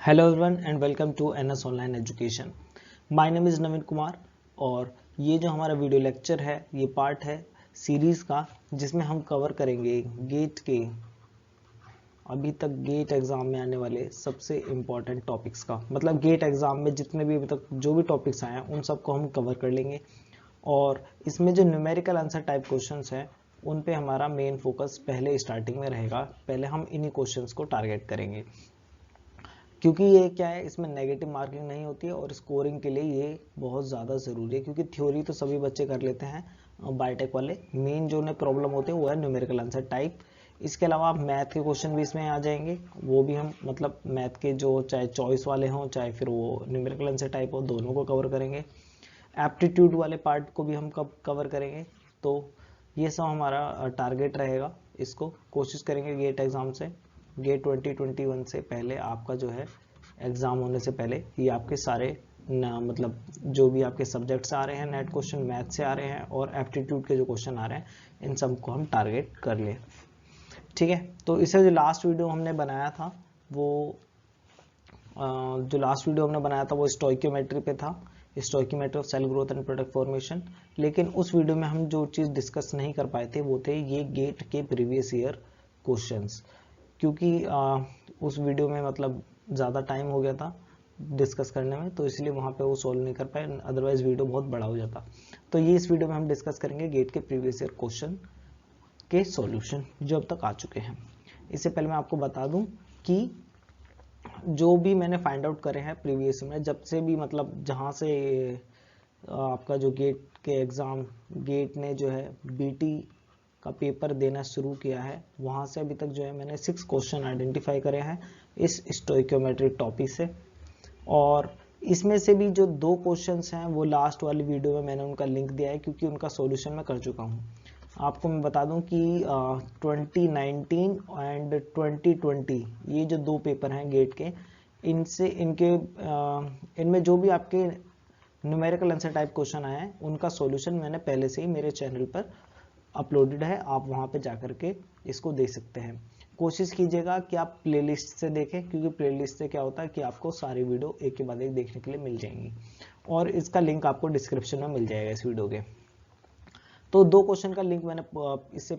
Hello everyone and welcome to NS online education. My name is Naveen Kumar और ये जो हमारा वीडियो लेक्चर है ये पार्ट है सीरीज़ का जिसमें हम कवर करेंगे गेट के अभी तक गेट एग्ज़ाम में आने वाले सबसे इम्पॉर्टेंट टॉपिक्स का, मतलब गेट एग्ज़ाम में जितने भी अभी तक जो भी टॉपिक्स आए हैं उन सबको हम कवर कर लेंगे। और इसमें जो न्यूमेरिकल आंसर टाइप क्वेश्चंस हैं उन पे हमारा मेन फोकस पहले स्टार्टिंग में रहेगा। पहले हम इन्हीं क्वेश्चंस को टारगेट करेंगे क्योंकि ये क्या है, इसमें नेगेटिव मार्किंग नहीं होती है और स्कोरिंग के लिए ये बहुत ज़्यादा ज़रूरी है क्योंकि थ्योरी तो सभी बच्चे कर लेते हैं बायोटेक वाले। मेन जो उन्हें प्रॉब्लम होती है वो है न्यूमेरिकल आंसर टाइप। इसके अलावा मैथ के क्वेश्चन भी इसमें आ जाएंगे, वो भी हम मतलब मैथ के जो चाहे चॉइस वाले हों चाहे फिर वो न्यूमेरिकल आंसर टाइप हो, दोनों को कवर करेंगे। एप्टीट्यूड वाले पार्ट को भी हम कब कवर करेंगे। तो ये सब हमारा टारगेट रहेगा। इसको कोशिश करेंगे गेट एग्ज़ाम से, गेट 2021 से पहले आपका जो है एग्ज़ाम होने से पहले ये आपके सारे मतलब जो भी आपके सब्जेक्ट्स आ रहे हैं, नेट क्वेश्चन मैथ से आ रहे हैं और एप्टीट्यूड के जो क्वेश्चन आ रहे हैं इन सबको हम टारगेट कर लें। ठीक है, तो इसे जो लास्ट वीडियो हमने बनाया था वो स्टोइकियोमेट्री पे था, stoichiometry of cell growth and product formation. लेकिन उस वीडियो में हम जो चीज़ डिस्कस नहीं कर पाए थे वो थे ये गेट के प्रीवियस ईयर क्वेश्चंस, क्योंकि उस वीडियो में मतलब ज़्यादा टाइम हो गया था डिस्कस करने में, तो इसलिए वहाँ पे वो सॉल्व नहीं कर पाए, अदरवाइज वीडियो बहुत बड़ा हो जाता। तो ये इस वीडियो में हम डिस्कस करेंगे गेट के प्रीवियस ईयर क्वेश्चन के सॉल्यूशन जो अब तक आ चुके हैं। इससे पहले मैं आपको बता दूं कि जो भी मैंने फाइंड आउट करे हैं प्रीवियस में, जब से भी मतलब जहाँ से आपका जो गेट के एग्ज़ाम गेट ने जो है बीटी का पेपर देना शुरू किया है, वहाँ से अभी तक जो है मैंने 6 क्वेश्चन आइडेंटिफाई करे हैं इस स्टोइकियोमेट्री टॉपिक से। और इसमें से भी जो 2 क्वेश्चंस हैं वो लास्ट वाली वीडियो में मैंने उनका लिंक दिया है क्योंकि उनका सॉल्यूशन मैं कर चुका हूँ। आपको मैं बता दूं कि 2019 एंड 2020 ये जो 2 पेपर हैं गेट के, इनमें जो भी आपके न्यूमेरिकल आंसर टाइप क्वेश्चन आए हैं उनका सॉल्यूशन मैंने पहले से ही मेरे चैनल पर अपलोडेड है, आप वहां पे जाकर के इसको देख सकते हैं। कोशिश कीजिएगा कि आप प्लेलिस्ट से देखें क्योंकि प्लेलिस्ट से क्या होता है कि आपको सारी वीडियो एक के बाद एक देखने के लिए मिल जाएंगी और इसका लिंक आपको डिस्क्रिप्शन में मिल जाएगा इस वीडियो के। तो 2 क्वेश्चन का लिंक मैंने इससे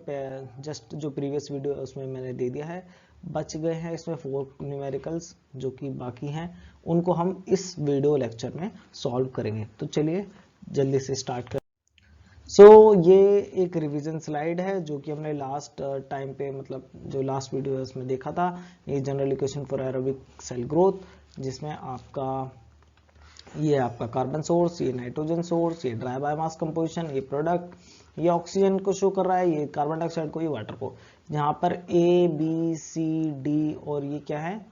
जस्ट जो प्रीवियस वीडियो है उसमें मैंने दे दिया है। बच गए हैं इसमें 4 न्यूमेरिकल्स जो कि बाकी हैं, उनको हम इस वीडियो लेक्चर में सॉल्व करेंगे। तो चलिए जल्दी से स्टार्ट कर। ये एक रिवीजन स्लाइड है जो कि हमने लास्ट टाइम पे मतलब जो लास्ट वीडियो है उसमें देखा था। ये general equation for aerobic cell growth, जिसमें ये आपका कार्बन सोर्स, ये नाइट्रोजन सोर्स, ये ड्राई बायोमास कंपोजिशन, ये प्रोडक्ट, ये ऑक्सीजन को शो कर रहा है, ये कार्बन डाइऑक्साइड को, ये वाटर को। जहाँ पर ए बी सी डी और ये क्या है,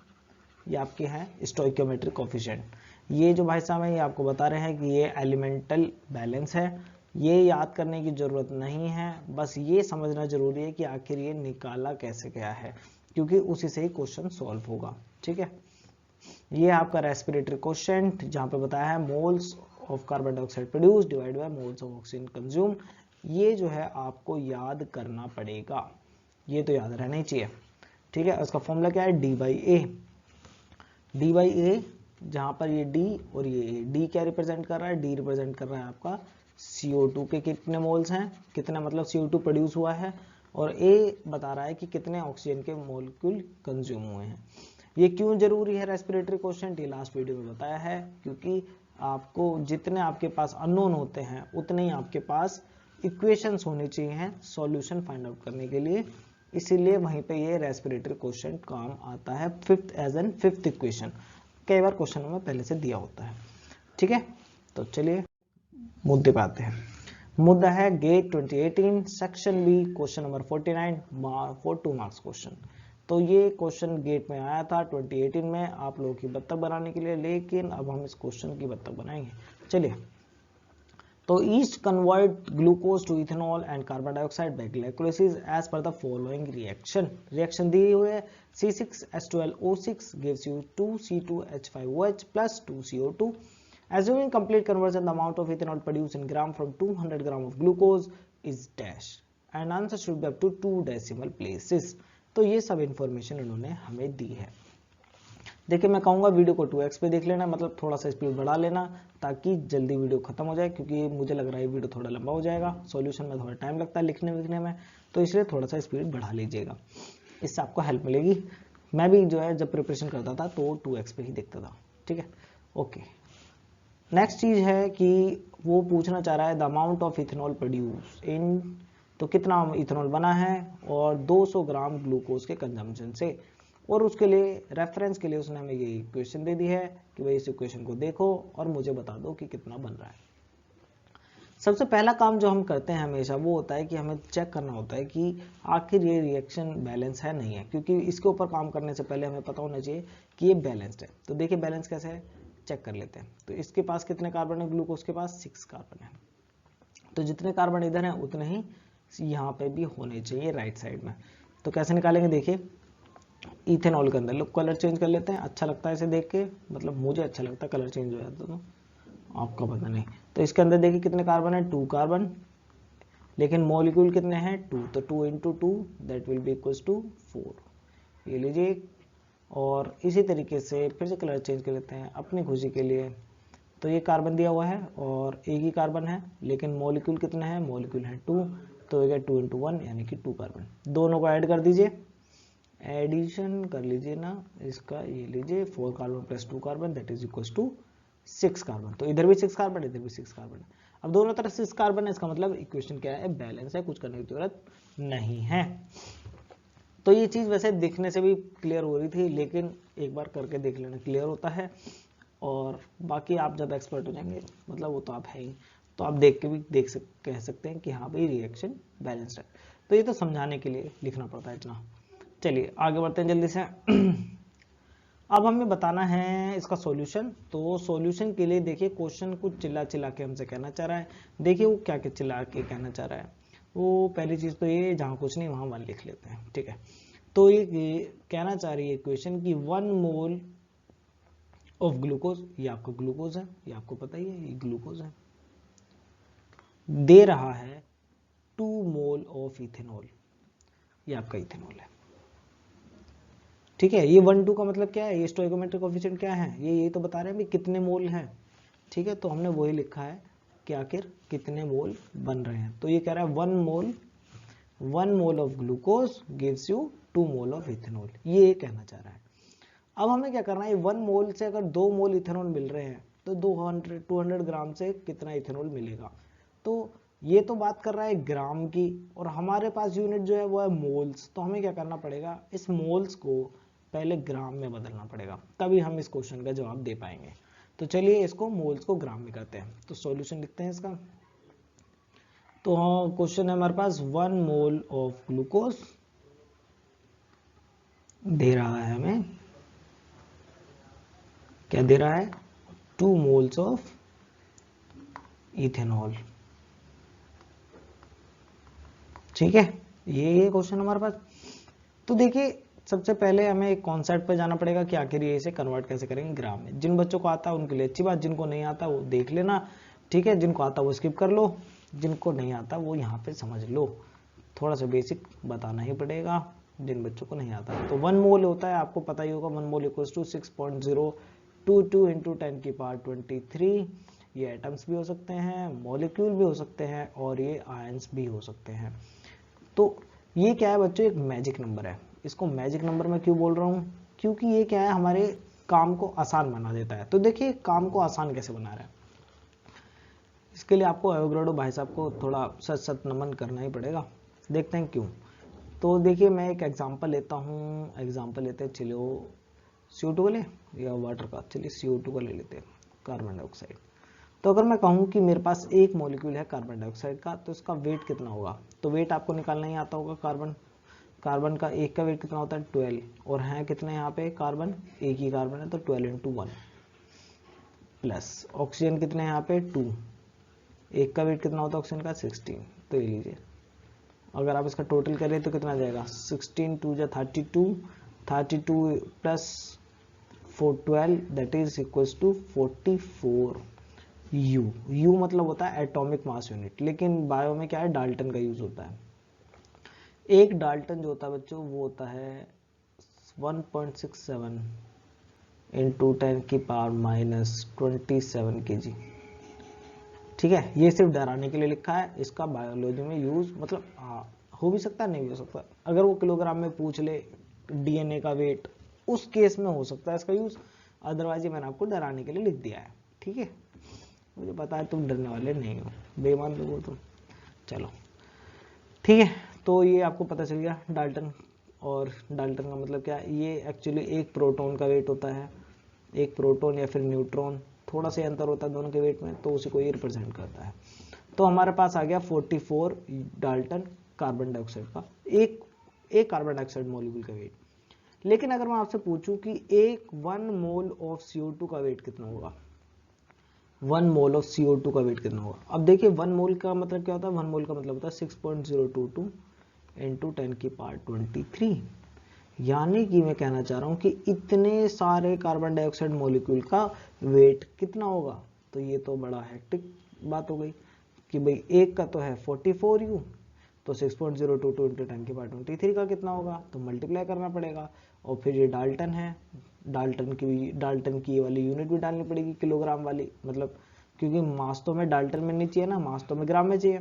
ये आपके हैं स्टोइकियोमेट्रिक कोफिशिएंट। ये जो भाई साहब है ये आपको बता रहे हैं कि ये एलिमेंटल बैलेंस है। ये याद करने की जरूरत नहीं है, बस ये समझना जरूरी है कि आखिर ये निकाला कैसे गया है क्योंकि उसी से ही क्वेश्चन सॉल्व होगा। ठीक है, ये आपका रेस्पिरेटरी क्वेश्चन जहाँ पे बताया है moles of carbon dioxide produce divide by moles of oxygen consume. ये जो है आपको याद करना पड़ेगा, ये तो याद रहना ही चाहिए। ठीक है, उसका फॉर्मूला क्या है, डी बाई ए, जहां पर ये डी और ये ए, डी क्या रिप्रेजेंट कर रहा है, डी रिप्रेजेंट कर रहा है आपका CO2 के कितने मोल्स हैं, कितना मतलब CO2 प्रोड्यूस हुआ है, और ए बता रहा है कि कितने ऑक्सीजन के मोलिक्यूल कंज्यूम हुए हैं। ये क्यों जरूरी है रेस्पिरेटरी क्वेश्चन, ये लास्ट वीडियो में बताया है, क्योंकि आपको जितने आपके पास अननोन होते हैं उतने ही आपके पास इक्वेशंस होनी चाहिए सॉल्यूशन फाइंड आउट करने के लिए, इसीलिए वहीं पे ये रेस्पिरेटरी क्वेश्चन काम आता है फिफ्थ इक्वेशन। कई बार क्वेश्चन में पहले से दिया होता है। ठीक है, तो चलिए मुद्दे पे आते हैं। मुद्दा है GATE 2018 section B question number 49 for 2 marks question. तो ये क्वेश्चन गेट में आया था 2018 में आप लोगों की बत्तख बनाने के लिए, लेकिन अब हम इस क्वेश्चन की बत्तख बनाएंगे। चलिए, तो yeast convert glucose to ethanol and carbon dioxide by glycolysis as per the following reaction दी हुई है। C6H12O6 gives you 2C2H5OH plus 2CO2. Assuming complete conversion, the amount of ethanol produced in gram from 200 gram of glucose is dash and answer should be up to 2 decimal places. तो ये सब information इन्होंने हमें दी है। देखिए मैं कहूँगा video को 2x पे देख लेना, मतलब थोड़ा सा स्पीड बढ़ा लेना ताकि जल्दी वीडियो खत्म हो जाए, क्योंकि मुझे लग रहा है वीडियो थोड़ा लंबा हो जाएगा, सॉल्यूशन में थोड़ा टाइम लगता है लिखने में, तो इसलिए थोड़ा सा स्पीड बढ़ा लीजिएगा, इससे आपको हेल्प मिलेगी। मैं भी जो है जब प्रिपरेशन करता था तो 2x पे ही देखता था, ठीक है। ओके, नेक्स्ट चीज है कि वो पूछना चाह रहा है the amount of ethanol produce in, तो कितना इथेनॉल बना है और 200 ग्राम ग्लूकोज के कंजम्पशन से, और उसके लिए रेफरेंस के लिए उसने हमें ये इक्वेशन दे दी है कि भाई इस इक्वेशन को देखो और मुझे बता दो कि कितना बन रहा है। सबसे पहला काम जो हम करते हैं हमेशा वो होता है कि हमें चेक करना होता है कि आखिर ये रिएक्शन बैलेंस है नहीं है, क्योंकि इसके ऊपर काम करने से पहले हमें पता होना चाहिए कि ये बैलेंस्ड है। तो देखिए बैलेंस कैसे है, चेक कर लेते हैं। तो इसके पास कितने कार्बन है, ग्लूकोज के पास 6 कार्बन है, तो जितने कार्बन इधर हैं उतने ही यहाँ पे भी होने चाहिए राइट साइड में। तो कैसे निकालेंगे, देखिए इथेनॉल के अंदर लोग कलर चेंज कर लेते हैं, अच्छा लगता है इसे देख के, मतलब मुझे अच्छा लगता है कलर चेंज हो जाता है, तो आपका पता नहीं। तो इसके अंदर देखिए कितने कार्बन है, 2 कार्बन, लेकिन मॉलिक्यूल कितने हैं, 2, तो 2 × 2 that will be equals to 4, ये लीजिए। और इसी तरीके से फिर से कलर चेंज कर लेते हैं अपनी खुशी के लिए। तो ये कार्बन दिया हुआ है और एक ही कार्बन है, लेकिन मॉलिक्यूल कितने हैं, मॉलिक्यूल है 2, तो हो गया 2 × 1 यानी कि 2 कार्बन। दोनों को ऐड कर दीजिए, एडिशन कर लीजिए ना इसका, ये लीजिए 4 carbon plus 2 carbon that is equals to 6 carbon. तो इधर भी 6 कार्बन, इधर भी 6 कार्बन। अब दोनों तरफ 6 कार्बन है, इसका मतलब इक्वेशन क्या है, बैलेंस है, कुछ करने की जरूरत नहीं है। तो ये चीज वैसे दिखने से भी क्लियर हो रही थी, लेकिन एक बार करके देख लेना क्लियर होता है, और बाकी आप जब एक्सपर्ट हो जाएंगे, मतलब वो तो आप है ही, तो आप देख के भी कह सकते हैं कि हाँ भाई रिएक्शन बैलेंस्ड है। तो ये तो समझाने के लिए लिखना पड़ता है इतना। चलिए आगे बढ़ते हैं जल्दी से। अब हमें बताना है इसका सॉल्यूशन। तो सॉल्यूशन के लिए देखिए क्वेश्चन कुछ चिल्ला चिल्ला के हमसे कहना चाह रहा है। देखिए वो क्या क्या चिल्ला के कहना चाह रहा है। वो पहली चीज तो ये, जहाँ कुछ नहीं वहाँ 1 लिख लेते हैं, ठीक है। तो ये कहना चाह रही है क्वेश्चन की 1 मोल ऑफ ग्लूकोज, ये आपका ग्लूकोज है, ये आपको पता ही है ये ग्लूकोज है, दे रहा है 2 मोल ऑफ इथेनॉल, ये आपका इथेनॉल है, ठीक है। ये 1 2 का मतलब क्या है, ये स्टोइकोमेट्रिक कोएफिशिएंट क्या है, ये तो बता रहे हैं भी कितने मोल हैं, ठीक है। तो हमने वही लिखा है कि आखिर कितने मोल बन रहे हैं। तो ये कह रहा है 1 mole of glucose gives you 2 mole of ethanol, ये कहना चाह रहा है। अब हमें क्या करना है, 1 मोल से अगर 2 मोल इथेनॉल मिल रहे हैं तो 200 ग्राम से कितना इथेनॉल मिलेगा। तो ये तो बात कर रहा है ग्राम की, और हमारे पास यूनिट जो है वो है मोल्स। तो हमें क्या करना पड़ेगा, इस मोल्स को पहले ग्राम में बदलना पड़ेगा, तभी हम इस क्वेश्चन का जवाब दे पाएंगे। तो चलिए इसको मोल्स को ग्राम में करते हैं। तो सॉल्यूशन लिखते हैं इसका। तो क्वेश्चन है हमारे पास 1 मोल ऑफ ग्लूकोज दे रहा है हमें, क्या दे रहा है, 2 मोल्स ऑफ इथेनॉल, ठीक है। ये क्वेश्चन हमारे पास। तो देखिए सबसे पहले हमें एक कॉन्सेप्ट पे जाना पड़ेगा कि आखिर ये इसे कन्वर्ट कैसे करेंगे ग्राम में। जिन बच्चों को आता है उनके लिए अच्छी बात, जिनको नहीं आता वो देख लेना, ठीक है। जिनको आता वो स्किप कर लो, जिनको नहीं आता वो यहाँ पे समझ लो, थोड़ा सा बेसिक बताना ही पड़ेगा जिन बच्चों को नहीं आता। तो 1 मोल होता है, आपको पता ही होगा, 1 मोल इक्वल्स टू 6.022 इंटू 10 की पावर 23। ये एटम्स भी हो सकते हैं, मॉलिक्यूल भी हो सकते हैं, और ये आयंस भी हो सकते हैं। तो ये क्या है बच्चों, एक मैजिक नंबर है। इसको मैजिक नंबर में क्यों बोल रहा हूँ, क्योंकि ये क्या है, हमारे काम को आसान बना देता है। तो देखिए काम को आसान कैसे बना रहा है, इसके लिए आपको एवोगाड्रो भाई साहब को थोड़ा सच सच नमन करना ही पड़ेगा। देखते हैं क्यों। तो देखिए मैं एक एग्जांपल लेता हूँ, एग्जांपल लेते हैं, चलो CO2 का ले या वाटर का, चलिए CO2 का ले लेते हैं, कार्बन डाइऑक्साइड। तो अगर मैं कहूँ कि मेरे पास एक मॉलिक्यूल है कार्बन डाइऑक्साइड का, तो इसका वेट कितना होगा। तो वेट आपको निकालना ही आता होगा, कार्बन का एक का वेट कितना होता है 12, और है कितने यहाँ पे कार्बन, एक ही कार्बन है, तो 12 × 1 प्लस ऑक्सीजन कितने यहाँ पे 2, एक का वेट कितना होता है ऑक्सीजन का 16। तो ये लीजिए अगर आप इसका टोटल करें तो कितना आ जाएगा, 16 2 जा 32 plus 412 that is equals to 44 U मतलब होता है एटॉमिक मास यूनिट, लेकिन बायो में क्या है, डाल्टन का यूज होता है। एक डाल्टन जो होता है बच्चों वो होता है 1.67 इंटू 10⁻⁻27 kg। ठीक है, ये सिर्फ डराने के लिए लिखा है, इसका बायोलॉजी में यूज मतलब हो भी सकता है, नहीं भी हो सकता। अगर वो किलोग्राम में पूछ ले डीएनए का वेट, उस केस में हो सकता है इसका यूज, अदरवाइज ये मैंने आपको डराने के लिए लिख दिया है। ठीक है, मुझे पता है तुम डरने वाले नहीं हो, बेईमान लोग हो तुम। चलो ठीक है, तो ये आपको पता चल गया डाल्टन। और डाल्टन का मतलब क्या है, ये एक्चुअली एक प्रोटॉन का वेट होता है, एक प्रोटॉन या फिर न्यूट्रॉन, थोड़ा सा अंतर होता है दोनों के वेट में, तो उसी को ये रिप्रेजेंट करता है। तो हमारे पास आ गया 44 डाल्टन कार्बन डाइऑक्साइड का, एक कार्बन डाइऑक्साइड मॉलिक्यूल का वेट। लेकिन अगर मैं आपसे पूछूं कि 1 मोल ऑफ CO2 का वेट कितना होगा, 1 मोल ऑफ CO2 का वेट कितना होगा। अब देखिए 1 मोल का मतलब क्या होता है, 1 मोल का मतलब होता है 6.022 इंटू 10⁻23। यानी कि मैं कहना चाह रहा हूं कि इतने सारे कार्बन डाइऑक्साइड मॉलिक्यूल का वेट कितना होगा। तो ये तो बड़ा हेक्टिक बात हो गई कि भाई एक का तो है 44U, तो 6.022 इंटू 10⁻23 का कितना होगा, तो मल्टीप्लाई करना पड़ेगा। और फिर ये डाल्टन है, डाल्टन की ये वाली यूनिट भी डालनी पड़ेगी, किलोग्राम वाली, मतलब क्योंकि मास तो में डाल्टन में नहीं चाहिए ना, मास तो में ग्राम में चाहिए।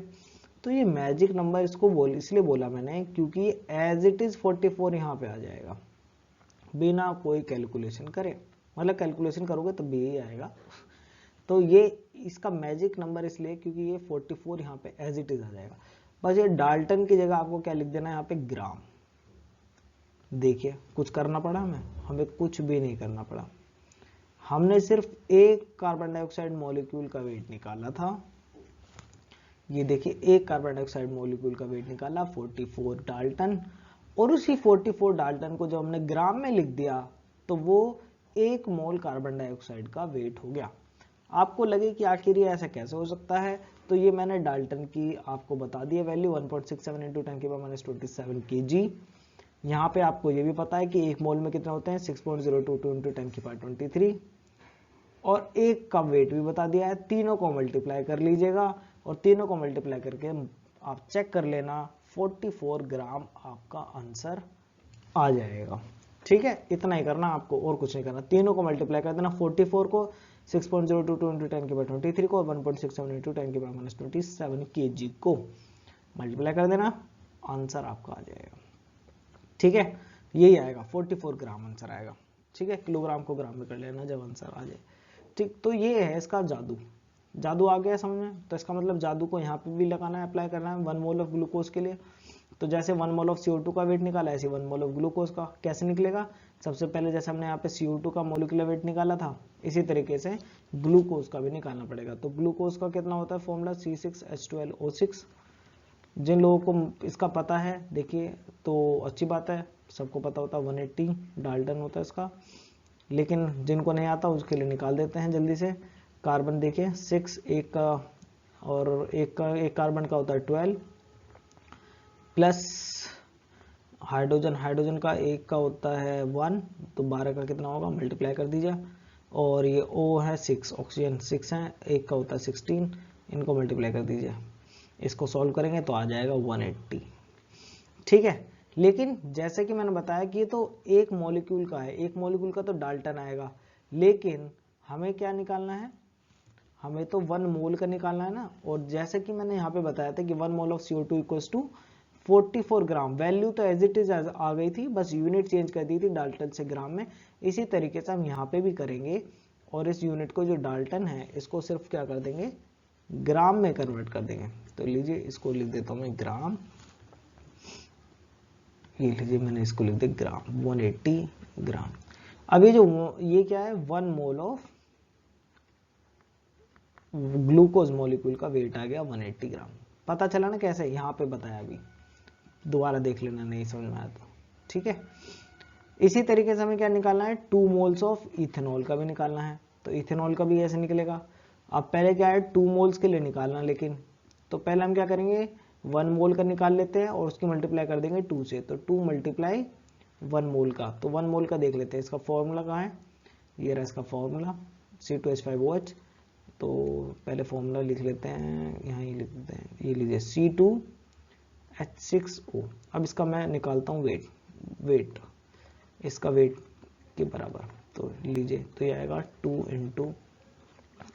तो ये मैजिक नंबर इसको इसलिए बोला मैंने क्योंकि एज इट इज 44 यहाँ पे आ जाएगा बिना कोई कैलकुलेशन करे, मतलब कैलकुलेशन करोगे तो भी यही आएगा। तो ये इसका मैजिक नंबर इसलिए क्योंकि ये 44 यहाँ पे एज इट इज आ जाएगा। बस ये डाल्टन की जगह आपको क्या लिख देना है यहाँ पे, ग्राम। देखिए कुछ करना पड़ा हमें कुछ भी नहीं करना पड़ा, हमने सिर्फ एक कार्बन डाइऑक्साइड मॉलिक्यूल का वेट निकाला था। ये देखिए एक कार्बन डाइऑक्साइड मॉलिक्यूल का वेट निकाला 44 डाल्टन, और उसी 44 डाल्टन को जब हमने ग्राम में लिख दिया तो वो 1 मोल कार्बन डाइऑक्साइड का वेट हो गया। आपको लगे कि आखिर ये ऐसा कैसे हो सकता है, तो ये मैंने डाल्टन की आपको बता दी है वैल्यू 1.67 इंटू 10⁻⁻27 kg। यहाँ पे आपको ये भी पता है कि 1 मोल में कितने होते हैं 6.022 इंटू 10⁻23, और एक का वेट भी बता दिया है। तीनों को मल्टीप्लाई कर लीजिएगा और तीनों को मल्टीप्लाई करके आप चेक कर लेना, 44 ग्राम आपका आंसर आ जाएगा। ठीक है, इतना ही करना आपको, और कुछ नहीं करना। तीनों को मल्टीप्लाई कर देना, 44 को 6.022 इंटू 10⁻23 को 1.67 इंटू 10⁻⁻27 kg को मल्टीप्लाई कर देना, आंसर आपका आ जाएगा। ठीक है, यही आएगा 44 ग्राम आंसर आएगा। ठीक है, किलोग्राम को ग्राम में कर लेना जब आंसर आ जाए। ठीक, तो ये है इसका जादू आ गया समझ में। तो इसका मतलब जादू को यहाँ पे भी लगाना है, अप्लाई करना है 1 मोल ऑफ ग्लूकोज के लिए। तो जैसे 1 मोल ऑफ CO2 का वेट निकाला, ऐसे 1 मोल ऑफ ग्लूकोज का कैसे निकलेगा। सबसे पहले जैसे हमने यहाँ पे CO2 का मोलिकुलर वेट निकाला था, इसी तरीके से ग्लूकोज का भी निकालना पड़ेगा। तो ग्लूकोज का कितना होता है फॉर्मूला, C6H12O6। जिन लोगों को इसका पता है देखिए तो अच्छी बात है, सबको पता होता है 180 डाल्टन होता है इसका, लेकिन जिनको नहीं आता उसके लिए निकाल देते हैं जल्दी से। कार्बन देखिए 6, एक का और एक कार्बन का होता है 12, प्लस हाइड्रोजन का एक का होता है 1, तो 12 का कितना होगा, मल्टीप्लाई कर दीजिए। और ये O है 6, ऑक्सीजन 6 है, एक का होता है 16, इनको मल्टीप्लाई कर दीजिए। इसको सॉल्व करेंगे तो आ जाएगा 180। ठीक है, लेकिन जैसे कि मैंने बताया कि ये तो एक मॉलिक्यूल का है, एक मॉलिक्यूल का तो डाल्टन आएगा, लेकिन हमें क्या निकालना है, हमें तो 1 मोल का निकालना है ना। और जैसे कि मैंने यहाँ पे बताया था कि 1 mole of CO2 equals to 44 gram, value तो एज इट इज आ गई थी, बस यूनिट चेंज कर दी थी डाल्टन से ग्राम में। इसी तरीके से हम यहाँ पे भी करेंगे, और इस यूनिट को जो डाल्टन है इसको सिर्फ क्या कर देंगे, ग्राम में कन्वर्ट कर देंगे। तो लीजिए इसको लिख देता हूँ मैं ग्राम, ये लीजिए मैंने इसको लिख दिया ग्राम, 180 ग्राम। अब ये क्या है, 1 मोल ऑफ ग्लूकोज मॉलिक्यूल का वेट आ गया 180 ग्राम। पता चला ना कैसे, यहाँ पे बताया, अभी दोबारा देख लेना नहीं समझ में आया तो। ठीक है, इसी तरीके से हमें क्या निकालना है, 2 मोल्स ऑफ इथेनॉल का भी निकालना है। तो इथेनॉल का भी ऐसे निकलेगा। अब पहले क्या है 2 मोल्स के लिए निकालना, लेकिन तो पहले हम क्या करेंगे 1 मोल का निकाल लेते हैं और उसकी मल्टीप्लाई कर देंगे 2 से, तो 2 मल्टीप्लाई 1 मोल का। तो 1 मोल का देख लेते हैं, इसका फॉर्मूला कहाँ है, ये रहा इसका फॉर्मूला C2H5OH। तो पहले फॉर्मूला लिख लेते हैं, यहाँ ही लिख देते हैं, ये लीजिए C2H6O। अब इसका मैं निकालता हूँ वेट, इसका वेट के बराबर। तो लीजिए, तो ये आएगा 2 इंटू,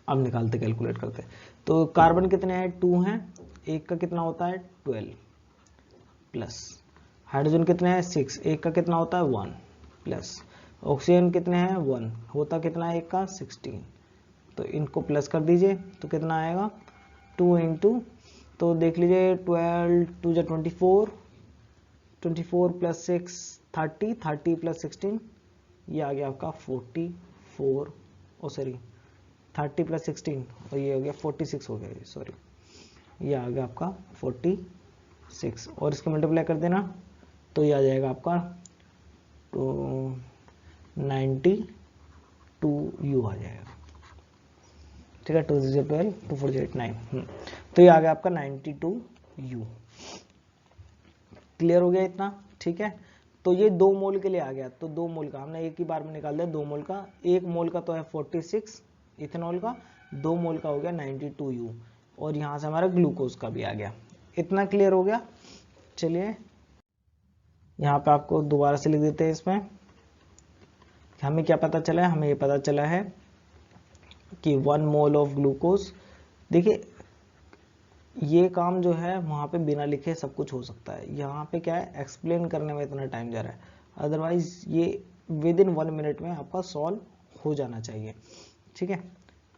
अब निकालते कैलकुलेट करते। तो कार्बन कितने हैं, 2 हैं, एक का कितना होता है 12 प्लस, हाइड्रोजन कितने हैं 6, एक का कितना होता है 1 प्लस, ऑक्सीजन कितने हैं 1, होता कितना है एक का 16, तो इनको प्लस कर दीजिए तो कितना आएगा 2 इंटू, तो देख लीजिए 12 2 जा 24, 24 प्लस 6 30, 30 प्लस 16 ये आ गया आपका 44, ओ सॉरी 30 प्लस 16 और ये हो गया 46 हो गया, सॉरी ये आ गया आपका 46, और इसको मल्टीप्लाई कर देना तो ये आ जाएगा आपका तो 92U आ जाएगा, ठीक है, 2 0 12 2 4 8 9, तो ये आ गया आपका 92U। क्लियर हो गया इतना, ठीक है। तो ये 2 मोल के लिए आ गया, तो 2 मोल का हमने एक ही बार में निकाल दिया, 2 मोल का, 1 मोल का तो है 46 इथेनॉल का, 2 मोल का हो गया 92U, और यहाँ से हमारा ग्लूकोज का भी आ गया। इतना क्लियर हो गया। चलिए यहाँ पे आपको दोबारा से लिख देते हैं, इसमें हमें क्या पता चला है, हमें ये पता चला है कि 1 मोल ऑफ ग्लूकोज, देखिए ये काम जो है वहाँ पे बिना लिखे सब कुछ हो सकता है, यहाँ पे क्या है एक्सप्लेन करने में इतना टाइम जा रहा है, अदरवाइज ये विद इन 1 मिनट में आपका सॉल्व हो जाना चाहिए, ठीक है।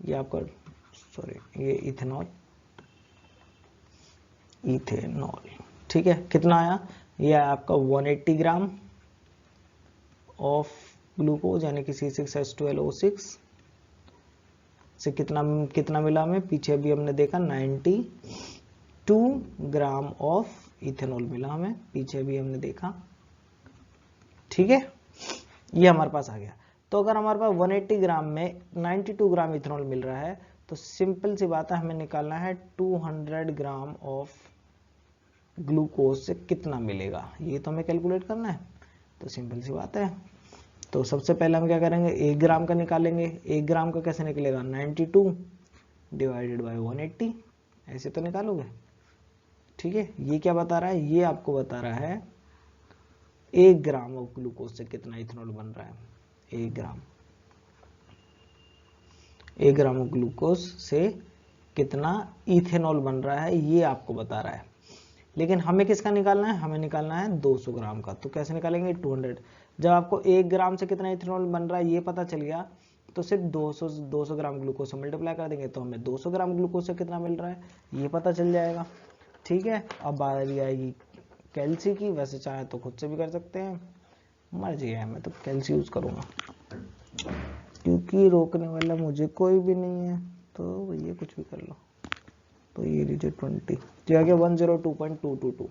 ये आपका सॉरी ये इथेनॉल, ठीक है, कितना आया, ये आपका 180 ग्राम ऑफ ग्लूकोज यानी कि C6H12O6 से कितना मिला हमें, पीछे भी हमने देखा 92 ग्राम ऑफ इथेनॉल मिला हमें, पीछे भी हमने देखा, ठीक है, ये हमारे पास आ गया। तो अगर हमारे पास 180 ग्राम में 92 ग्राम इथेनॉल मिल रहा है तो सिंपल सी बात है, हमें निकालना है 200 ग्राम ऑफ ग्लूकोज से कितना मिलेगा, ये तो हमें कैलकुलेट करना है। तो सिंपल सी बात है, तो सबसे पहले हम क्या करेंगे, 1 ग्राम का निकालेंगे। 1 ग्राम का कैसे निकलेगा, 92 डिवाइडेड बाय 180, ऐसे तो निकालोगे, ठीक है। ये क्या बता रहा है, ये आपको बता रहा है 1 ग्राम ऑफ ग्लूकोज से कितना इथेनॉल बन रहा है, 1 ग्राम ऑफ ग्लूकोज से कितना इथेनॉल बन रहा है, ये आपको बता रहा है। लेकिन हमें किसका निकालना है, हमें निकालना है 200 ग्राम का। तो कैसे निकालेंगे, 200, जब आपको 1 ग्राम से कितना इथेनॉल बन रहा है ये पता चल गया, तो सिर्फ 200 ग्राम ग्लूकोज से मल्टीप्लाई कर देंगे तो हमें 200 ग्राम ग्लूकोज से कितना मिल रहा है ये पता चल जाएगा, ठीक है। अब बारी आएगी कैल्सी की, वैसे चाहे तो खुद से भी कर सकते हैं, मर्जी है, मैं तो कैल्सी यूज करूंगा क्योंकि रोकने वाला मुझे कोई भी नहीं है, तो भैया कुछ भी कर लो। तो ये लीजिए 20, जो आ गया 102.222,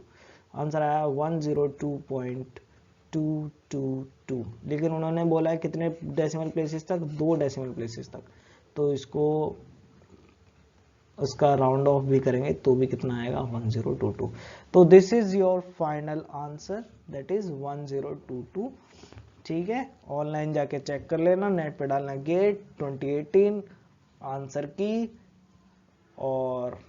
आंसर आया 102.222, लेकिन उन्होंने बोला है कितने डेसिमल प्लेसेस तक, 2 डेसिमल प्लेसेस तक, तो इसको उसका राउंड ऑफ भी करेंगे तो भी कितना आएगा 1022। तो this is your final answer, that is 1022, ठीक है। ऑनलाइन जाके चेक कर लेना, नेट पे डालना गेट 2018 आंसर की, और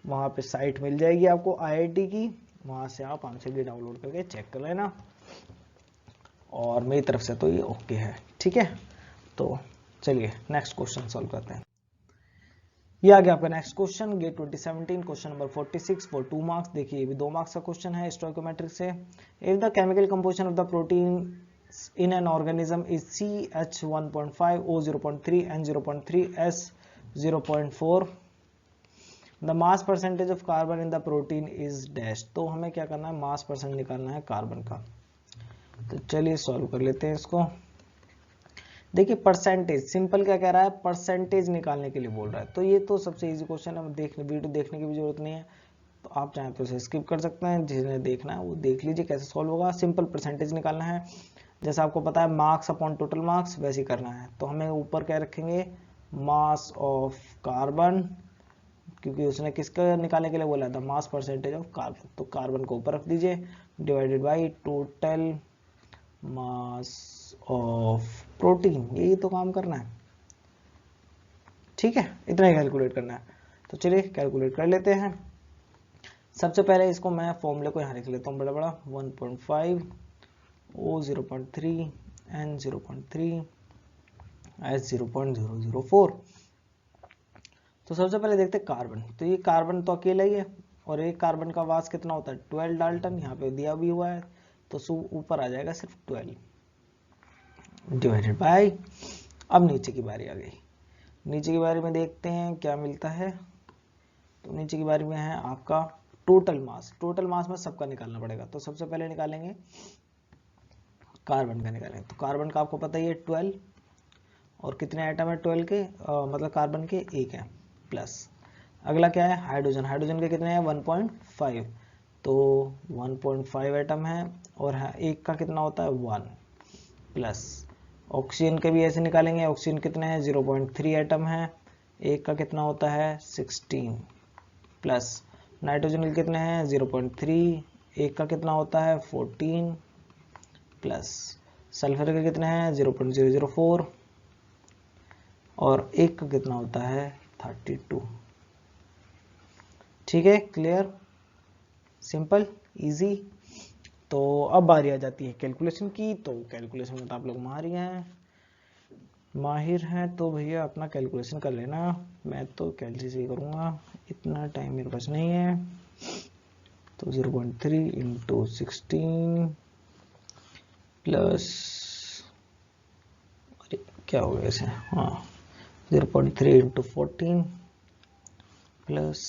वहाँ पे साइट मिल जाएगी आपको IIT की, वहाँ से आप आंसर की डाउनलोड करके चेक कर लेना, और मेरी तरफ से तो ये ओके है, ठीक है। तो चलिए नेक्स्ट क्वेश्चन सॉल्व करते हैं। ये आ गया आपका next question, GATE 2017 question number 46 for 2 marks. देखिए ये भी 2 मार्क्स का क्वेश्चन है स्टोइकोमेट्रिक से। If the chemical composition of the protein in an organism is CH1.5, O0.3, N0.3, S0.4, the mass percentage of carbon in the protein is dash। तो हमें क्या करना है, मास परसेंट निकालना है कार्बन का। तो चलिए सॉल्व कर लेते हैं इसको। देखिए परसेंटेज, सिंपल क्या कह रहा है, परसेंटेज निकालने के लिए बोल रहा है, तो ये तो सबसे इजी क्वेश्चन है, वीडियो देखने की भी जरूरत नहीं है, तो आप चाहें तो इसे स्किप कर सकते हैं, जिन्हें देखना है वो देख लीजिए कैसे सॉल्व होगा। सिंपल परसेंटेज निकालना है, जैसा आपको पता है मार्क्स अपॉन टोटल मार्क्स, वैसे ही करना है। तो हमें ऊपर क्या रखेंगे, मास ऑफ कार्बन, क्योंकि उसने किसका निकालने के लिए बोला था, मास परसेंटेज ऑफ कार्बन, तो कार्बन को ऊपर रख दीजिए, divided by total mass of protein, यही तो काम करना है, ठीक है, इतना ही कैलकुलेट करना है। तो चलिए कैलकुलेट कर लेते हैं। सबसे पहले इसको मैं फॉर्मूले को यहाँ लिख लेता हूँ बड़ा बड़ा, 1.5 O0.3 N0.3 एस 0.004। तो सबसे पहले देखते हैं कार्बन। तो ये कार्बन तो अकेला ही है और एक कार्बन का मास कितना होता है 12 डाल्टन, यहाँ पे दिया भी हुआ है तो ऊपर आ जाएगा सिर्फ 12 डिवाइडेड बाय। अब नीचे की बारी आ गई। नीचे की बारी में देखते हैं क्या मिलता है। तो नीचे की बारी में है आपका टोटल मास। टोटल मास में सबका निकालना पड़ेगा। तो सबसे पहले निकालेंगे कार्बन का निकालेंगे। तो कार्बन का आपको पता ही है 12 और कितने आइटम है 12 के मतलब कार्बन के एक है प्लस। अगला क्या है हाइड्रोजन। हाइड्रोजन के कितने हैं 1.5 तो 1.5 आइटम है और एक का कितना होता है 1 प्लस। ऑक्सीजन के भी ऐसे निकालेंगे। ऑक्सीजन कितने हैं 0.3 आइटम है, एक का कितना होता है 16 प्लस। नाइट्रोजन के कितने हैं 0.3, एक का कितना होता है 14 प्लस। सल्फर के कितने हैं 0.004 और एक का कितना होता है 32। ठीक है, क्लियर, सिंपल, इजी। तो अब बारी आ जाती है कैलकुलेशन की। तो कैलकुलेशन में तो आप लोग माहिर हैं तो भैया अपना कैलकुलेशन कर लेना। मैं तो कैलसी से करूँगा, इतना टाइम मेरे पास नहीं है। तो 0.3 इंटू 16 प्लस, अरे क्या हो गया इसे, हाँ 0.3 इंटू 14 प्लस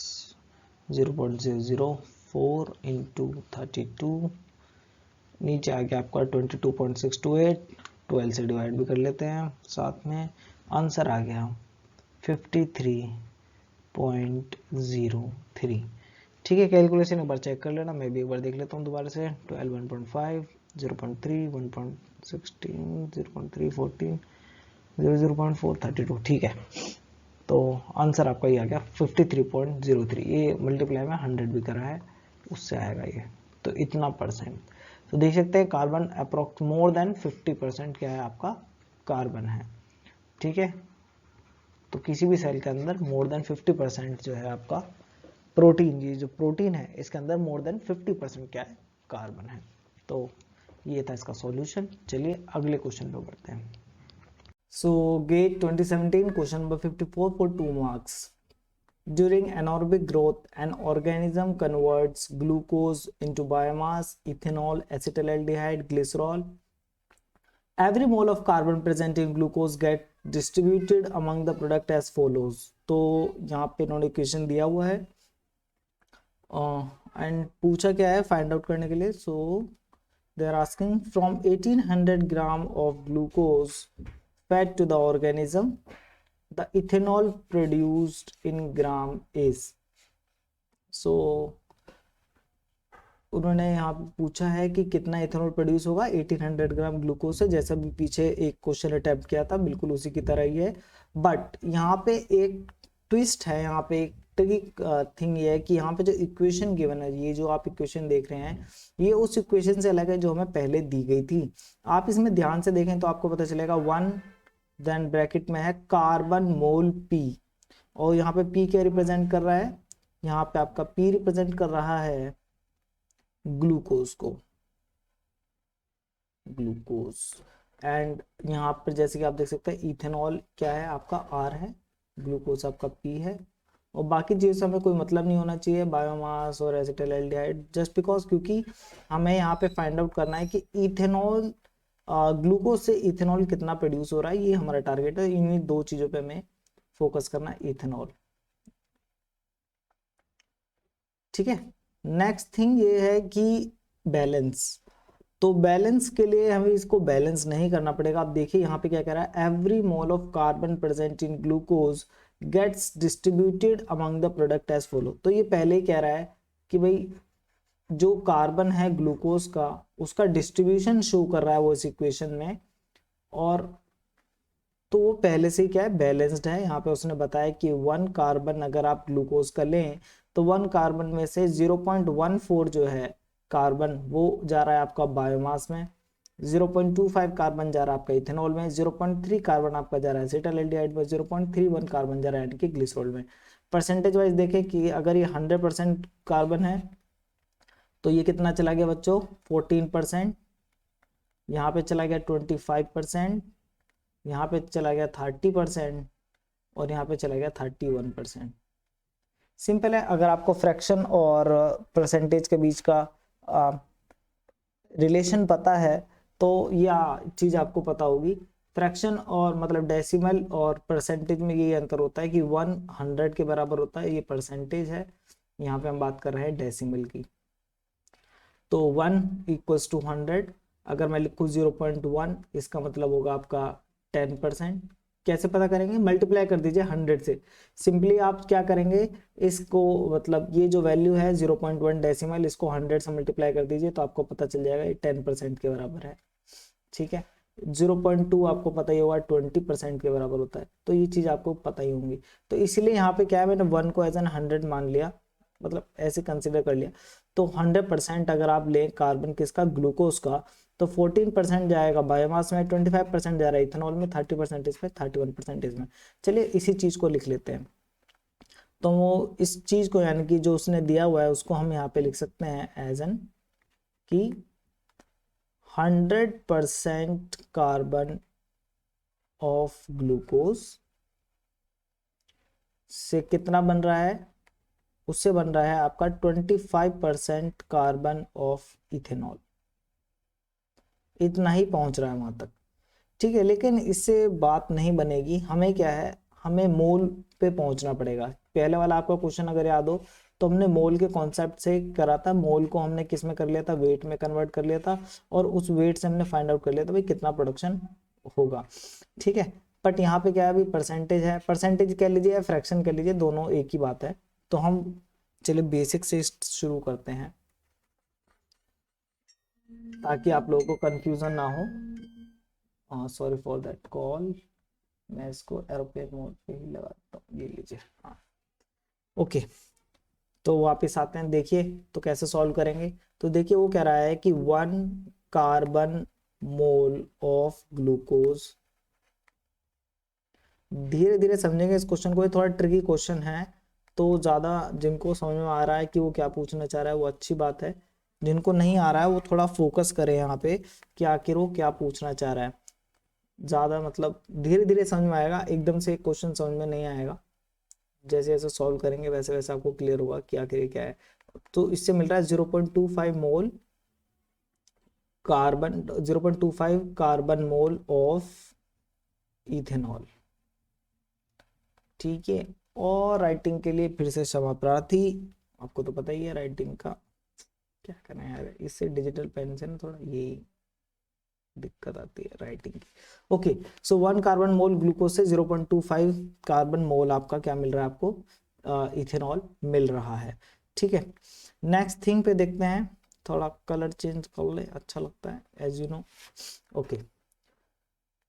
0.004 इंटू 32, नीचे आ गया आपका 22.628, 12 से डिवाइड भी कर लेते हैं साथ में। आंसर आ गया 53.03। ठीक है, कैलकुलेशन एक बार चेक कर लेना, मैं भी एक बार देख लेता हूँ दोबारा से। 12 1.5 0.3 1.16 0.3 14 0.4 32। ठीक है, तो आंसर आपका ये आ गया 53.03। ये मल्टीप्लाई में 100 भी करा है उससे आएगा ये, तो इतना परसेंट। तो देख सकते हैं कार्बन अप्रोक्स मोर देन 50% क्या है आपका कार्बन है। ठीक है, तो किसी भी सेल के अंदर मोर देन 50% जो है आपका प्रोटीन, ये जो प्रोटीन है इसके अंदर मोर देन 50% क्या है कार्बन है। तो ये था इसका सॉल्यूशन। चलिए अगले क्वेश्चन पे बढ़ते हैं। सो gate 2017 question number 54 for 2 marks. During anaerobic growth, an organism converts glucose into biomass, ethanol, acetaldehyde, glycerol. Every mole of carbon present in glucose get distributed among the product as follows. तो यहाँ पे इन्होंने equation दिया हुआ है and पूछा क्या है फाइंड आउट करने के लिए। So they are asking from 1800 gram of glucose fed to the organism, the ethanol produced in gram is. So उन्होंने यहाँ पे पूछा है कि कितना इथेनॉल प्रोड्यूस होगा 1800 ग्राम ग्लूकोज से, जैसा भी पीछे एक क्वेश्चन अटेम्प्ट किया था बिल्कुल उसी की तरह ही है। बट यहाँ पे एक ट्विस्ट है, यहाँ पे एक ट्रिकी थिंग ये है कि यहाँ पे जो इक्वेशन गिवन है, ये जो आप इक्वेशन देख रहे हैं ये उस इक्वेशन से अलग है जो हमें पहले दी गई थी। आप इसमें ध्यान से देखें तो आपको पता चलेगा 1 देन ब्रैकेट में है कार्बन मोल पी, और यहाँ पे पी क्या रिप्रेजेंट कर रहा है, यहाँ पे आपका पी रिप्रेजेंट कर रहा है ग्लूकोज को, ग्लूकोज। एंड यहाँ पर जैसे कि आप देख सकते हैं इथेनॉल क्या है आपका आर है, ग्लूकोज आपका पी है, और बाकी चीज़ों से हमें कोई मतलब नहीं होना चाहिए बायोमास और एसिटाइलडिहाइड, जस्ट बिकॉज क्योंकि हमें यहाँ पे फाइंड आउट करना है कि इथेनॉल ग्लूकोज से इथेनॉल कितना प्रोड्यूस हो रहा है, ये हमारा टारगेट है। इन्हीं दो चीजों पे हमें फोकस करना है, इथेनॉल। ठीक है, नेक्स्ट थिंग ये है कि बैलेंस। तो बैलेंस के लिए हमें इसको बैलेंस नहीं करना पड़ेगा। आप देखिए यहाँ पे क्या कह रहा है, every mole of carbon present in glucose gets distributed among the product as follow. तो ये पहले ही कह रहा है कि भाई जो कार्बन है ग्लूकोज का उसका डिस्ट्रीब्यूशन शो कर रहा है वो इस इक्वेशन में, और तो वो पहले से ही क्या है बैलेंस्ड है। यहाँ पे उसने बताया कि 1 कार्बन अगर आप ग्लूकोज का लें तो 1 कार्बन में से 0.14 जो है कार्बन वो जा रहा है आपका बायोमास में, 0.25 कार्बन जा रहा है आपका इथेनॉल में, 0.3 कार्बन आपका जा रहा है एसिटाइलडिहाइड में, 0.31 कार्बन जा रहा है यानी कि ग्लिसरॉल में। परसेंटेज वाइज देखें कि अगर ये 100% कार्बन है तो ये कितना चला गया बच्चों 14%, यहाँ पे चला गया 25%, यहाँ पे चला गया 30% और यहाँ पे चला गया 31%। सिंपल है, अगर आपको फ्रैक्शन और परसेंटेज के बीच का रिलेशन पता है तो यह चीज़ आपको पता होगी। फ्रैक्शन और मतलब डेसिमल और परसेंटेज में ये अंतर होता है कि 100 के बराबर होता है, ये परसेंटेज है, यहाँ पे हम बात कर रहे हैं डेसिमल की। तो 1 इक्वल्स टू 100, अगर मैं लिखूँ 0.1 इसका मतलब होगा आपका 10%। कैसे पता करेंगे? मल्टीप्लाई कर दीजिए 100 से। सिंपली आप क्या करेंगे, इसको मतलब ये जो वैल्यू है 0.1 डेसिमल, इसको 100 से मल्टीप्लाई कर दीजिए तो आपको पता चल जाएगा ये 10% के बराबर है। ठीक है, 0.2 आपको पता ही होगा 20% के बराबर होता है, तो ये चीज़ आपको पता ही होंगी। तो इसलिए यहाँ पे क्या है, मैंने 1 को एज एन 100 मान लिया, मतलब ऐसे कंसिडर कर लिया। तो 100% अगर आप लें कार्बन किसका, ग्लूकोज का, तो 14% जाएगा बायोमास में, 25% जा रहा है इथेनॉल में, 30% इसमें, 31% इसमें। चलिए इसी चीज़ को लिख लेते हैं। तो वो इस चीज़ को यानी कि जो उसने दिया हुआ है उसको हम यहाँ पे लिख सकते हैं एज एन कि 100% कार्बन ऑफ ग्लूकोज से कितना बन रहा है, उससे बन रहा है आपका 25% कार्बन ऑफ इथेनॉल। इतना ही पहुंच रहा है वहां तक। ठीक है, लेकिन इससे बात नहीं बनेगी, हमें क्या है, हमें मोल पे पहुंचना पड़ेगा। पहले वाला आपका क्वेश्चन अगर याद हो तो हमने मोल के कॉन्सेप्ट से करा था। मोल को हमने किस में कर लिया था, वेट में कन्वर्ट कर लिया था, और उस वेट से हमने फाइंड आउट कर लिया था भाई कितना प्रोडक्शन होगा। ठीक है, बट यहाँ पे क्या है, अभी परसेंटेज है, परसेंटेज कह लीजिए या फ्रैक्शन कह लीजिए, दोनों एक ही बात है। तो हम चलिए बेसिक से शुरू करते हैं ताकि आप लोगों को कंफ्यूजन ना हो। सॉरी फॉर दैट कॉल, मैं इसको एरोप्लेन मोड पे ही लगाता हूँ, ये लीजिए। हाँ ओके, तो वापस आते हैं। देखिए तो कैसे सॉल्व करेंगे, तो देखिए वो कह रहा है कि 1 कार्बन मोल ऑफ ग्लूकोज। धीरे धीरे समझेंगे इस क्वेश्चन को, ये थोड़ा ट्रिकी क्वेश्चन है, तो ज़्यादा जिनको समझ में आ रहा है कि वो क्या पूछना चाह रहा है वो अच्छी बात है, जिनको नहीं आ रहा है वो थोड़ा फोकस करें यहाँ पे कि आखिर वो क्या पूछना चाह रहा है। ज़्यादा मतलब धीरे धीरे समझ में आएगा, एकदम से क्वेश्चन समझ में नहीं आएगा। जैसे जैसे सॉल्व करेंगे वैसे वैसे आपको क्लियर होगा कि आखिर ये क्या है। तो इससे मिल रहा है 0.25 mole carbon, 0.25 carbon mole of ethanol. ठीक है, और राइटिंग के लिए फिर से क्षमा प्रार्थी, आपको तो पता ही है राइटिंग का क्या करना है यार, इससे डिजिटल पेन से ना थोड़ा ये दिक्कत आती है राइटिंग की। ओके, सो 1 कार्बन मोल ग्लूकोज से 0.25 कार्बन मोल आपका क्या मिल रहा है, आपको इथेनॉल मिल रहा है। ठीक है, नेक्स्ट थिंग पे देखते हैं, थोड़ा कलर चेंज कर ले, अच्छा लगता है एज यू नो। ओके,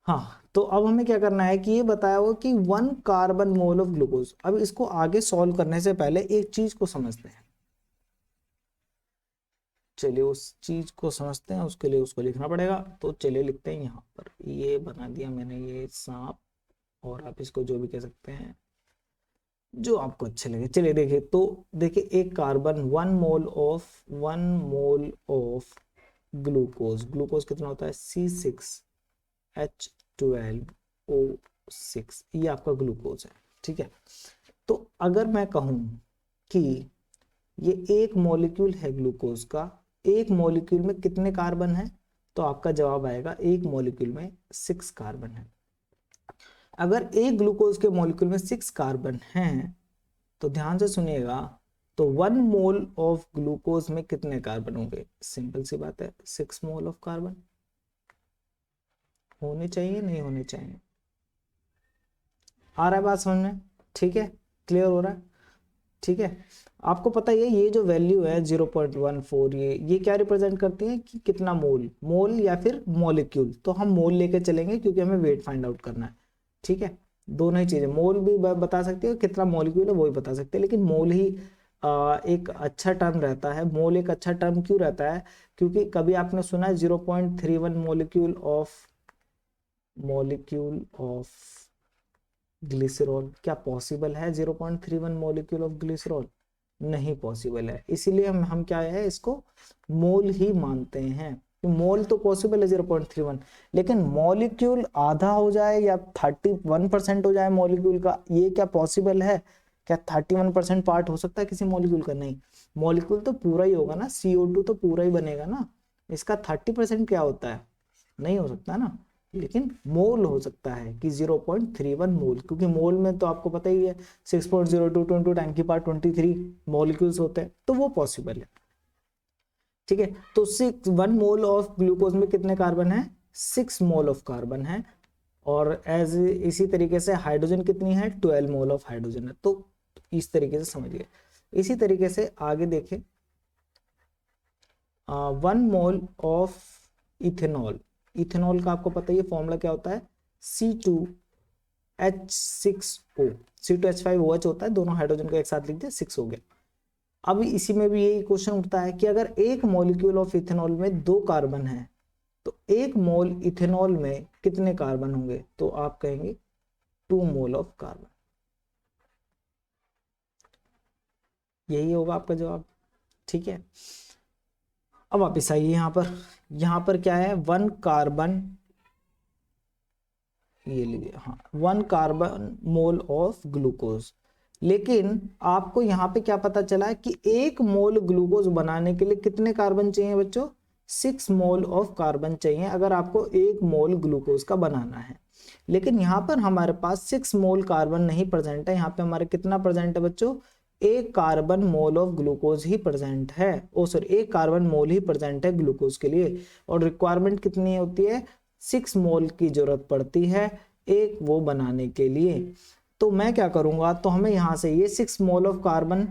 हाँ तो अब हमें क्या करना है कि ये बताया हुआ कि 1 कार्बन मोल ऑफ ग्लूकोज। अब इसको आगे सॉल्व करने से पहले एक चीज को समझते हैं। चलिए उस चीज को समझते हैं, उसके लिए उसको लिखना पड़ेगा। तो चलिए लिखते हैं, यहाँ पर ये बना दिया मैंने, ये सांप, और आप इसको जो भी कह सकते हैं जो आपको अच्छे लगे। चलिए देखिए, तो देखिए एक carbon 1 mole of glucose, glucose कितना होता है C6H12O6, ये आपका ग्लूकोज है। ठीक है, तो अगर मैं कहूं कि ये एक मॉलिक्यूल है ग्लूकोज का, एक मॉलिक्यूल में कितने कार्बन है, तो आपका जवाब आएगा एक मॉलिक्यूल में 6 कार्बन है। अगर एक ग्लूकोज के मॉलिक्यूल में 6 कार्बन हैं तो ध्यान से सुनिएगा, तो 1 मोल ऑफ ग्लूकोज में कितने कार्बन होंगे, सिंपल सी बात है 6 मोल ऑफ कार्बन होने चाहिए, नहीं होने चाहिए। आ रहा है बात समझ में? ठीक है, क्लियर हो रहा है? ठीक है, आपको पता है ये जो वैल्यू है 0.14, ये क्या रिप्रेजेंट करती है कि कितना मोल, मोल या फिर मॉलिक्यूल। तो हम मोल लेके चलेंगे क्योंकि हमें वेट फाइंड आउट करना है। ठीक है, दोनों ही चीजें, मोल भी बता सकते हो, कितना मॉलिक्यूल है वो भी बता सकते हैं, लेकिन मोल ही एक अच्छा टर्म रहता है। मोल एक अच्छा टर्म क्यों रहता है, क्योंकि कभी आपने सुना है 0.31 मॉलिक्यूल ऑफ ग्लिसरॉल, क्या पॉसिबल है 0.31 मॉलिक्यूल ऑफ ग्लिसरॉल? नहीं पॉसिबल है, इसीलिए हम क्या है इसको मोल ही मानते हैं। मोल तो पॉसिबल है 0.31, लेकिन मॉलिक्यूल आधा हो जाए या 31% हो जाए मॉलिक्यूल का, ये क्या पॉसिबल है? क्या 31% पार्ट हो सकता है किसी मॉलिक्यूल का? नहीं, मॉलिक्यूल तो पूरा ही होगा ना, CO2 तो पूरा ही बनेगा ना, इसका 30% क्या होता है? नहीं हो सकता ना। लेकिन मोल हो सकता है कि 0.31 मोल, क्योंकि मोल में तो आपको पता ही है 6.02 × 10⁻23 मॉलिक्यूल्स होते हैं, तो वो पॉसिबल है। ठीक है, तो 1 मोल ऑफ ग्लूकोज में कितने कार्बन है? 6 मोल ऑफ कार्बन है। और एज इसी तरीके से हाइड्रोजन कितनी है? 12 मोल ऑफ हाइड्रोजन है। तो इस तरीके से समझिए। इसी तरीके से आगे देखें, 1 मोल ऑफ इथेनॉल, इथेनॉल का आपको पता ही है फॉर्मूला क्या होता है? C2H6O, C2H5OH होता है, दोनों हाइड्रोजन को एक साथ लिख दिया, 6 हो गया। अब इसी में भी यही क्वेश्चन उठता है कि अगर एक मॉलिक्यूल ऑफ इथेनॉल में 2 कार्बन है तो 1 मोल इथेनॉल में कितने कार्बन होंगे? तो आप कहेंगे 2 मोल ऑफ कार्बन। यही होगा आपका जवाब। ठीक है, अब वापिस आइए यहाँ पर क्या है? 1 कार्बन, ये लीजिए, हाँ 1 कार्बन मोल ऑफ ग्लूकोज। लेकिन आपको यहाँ पे क्या पता चला है कि 1 मोल ग्लूकोज बनाने के लिए कितने कार्बन चाहिए बच्चों? 6 मोल ऑफ कार्बन चाहिए अगर आपको 1 मोल ग्लूकोज का बनाना है। लेकिन यहाँ पर हमारे पास 6 मोल कार्बन नहीं प्रेजेंट है, यहाँ पे हमारे कितना प्रेजेंट है बच्चों? 1 carbon mole of glucose he present है, ओ सॉरी 1 कार्बन मोल ही प्रेजेंट है ग्लूकोज के लिए। और रिक्वायरमेंट कितनी होती है? 6 मोल की जरूरत पड़ती है एक वो बनाने के लिए। तो मैं क्या करूंगा, तो हमें यहां से ये 6 मोल ऑफ कार्बन,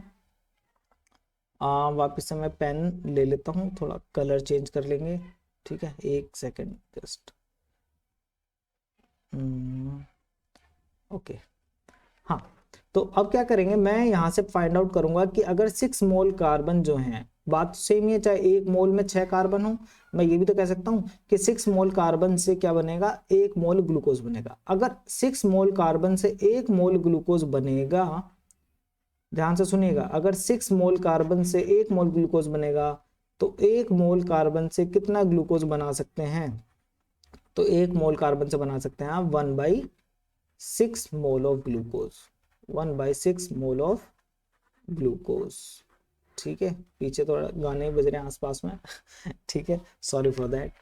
वापिस से मैं पेन ले लेता हूं, थोड़ा कलर चेंज कर लेंगे। ठीक है, एक सेकेंड जस्ट। ओके, हाँ, तो अब क्या करेंगे, मैं यहां से फाइंड आउट करूंगा कि अगर 6 मोल कार्बन जो हैं, बात सेम ही है, चाहे 1 मोल में 6 कार्बन हो, मैं ये भी तो कह सकता हूं कि 6 मोल कार्बन से क्या बनेगा? 1 मोल ग्लूकोज बनेगा। अगर 6 मोल कार्बन से 1 मोल ग्लूकोज बनेगा, ध्यान से सुनिएगा, अगर 6 मोल कार्बन से 1 मोल ग्लूकोज बनेगा तो 1 मोल कार्बन से कितना ग्लूकोज बना सकते हैं? तो 1 मोल कार्बन से बना सकते हैं आप 1/6 mole of glucose, 1/6 mole of glucose. ठीक है, पीछे थोड़ा गाने बज रहे हैं आसपास में ठीक है, सॉरी फॉर दैट,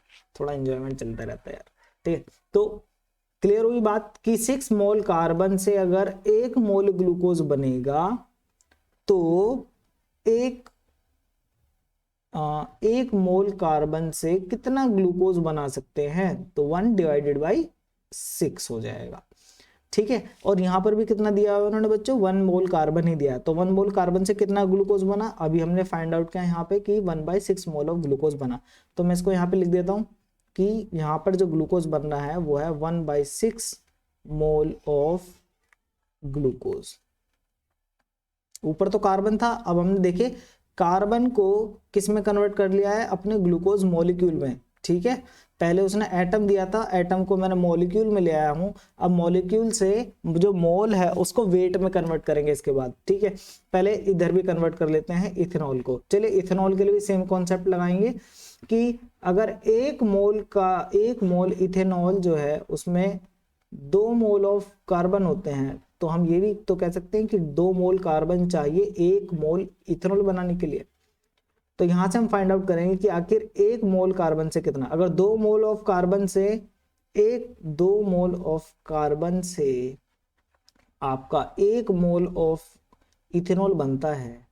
थोड़ा एंजॉयमेंट चलता रहता है यार। ठीक है, तो क्लियर हुई बात कि 6 मोल कार्बन से अगर 1 मोल ग्लूकोज बनेगा तो एक मोल कार्बन से कितना ग्लूकोज बना सकते हैं? तो 1/6 हो जाएगा। ठीक है, और यहां पर भी कितना दिया हुआ उन्होंने बच्चों? 1 मोल कार्बन ही दिया है। तो 1 मोल कार्बन से कितना ग्लूकोज बना? अभी हमने फाइंड आउट किया यहाँ पे कि 1/6 मोल ऑफ ग्लूकोज बना। तो मैं इसको यहाँ पे लिख देता हूँ कि यहाँ पर जो ग्लूकोज बन रहा है वो है 1/6 मोल ऑफ ग्लूकोज। ऊपर तो कार्बन था, अब हमने देखे कार्बन को किस में कन्वर्ट कर लिया है? अपने ग्लूकोज मॉलिक्यूल में। ठीक है, पहले उसने एटम दिया था, एटम को मैंने मॉलिक्यूल में ले आया हूं। अब मॉलिक्यूल से जो मोल है उसको वेट में कन्वर्ट करेंगे इसके बाद। ठीक है, पहले इधर भी कन्वर्ट कर लेते हैं इथेनॉल को। चलिए इथेनॉल के लिए भी सेम कॉन्सेप्ट लगाएंगे कि अगर 1 मोल इथेनॉल जो है उसमें 2 मोल ऑफ कार्बन होते हैं, तो हम ये भी तो कह सकते हैं कि 2 मोल कार्बन चाहिए 1 मोल इथेनॉल बनाने के लिए। तो यहां से हम फाइंड आउट करेंगे कि आखिर 1 मोल कार्बन से कितना, अगर 2 मोल ऑफ कार्बन से 2 मोल ऑफ कार्बन से आपका 1 मोल ऑफ इथेनॉल बनता है,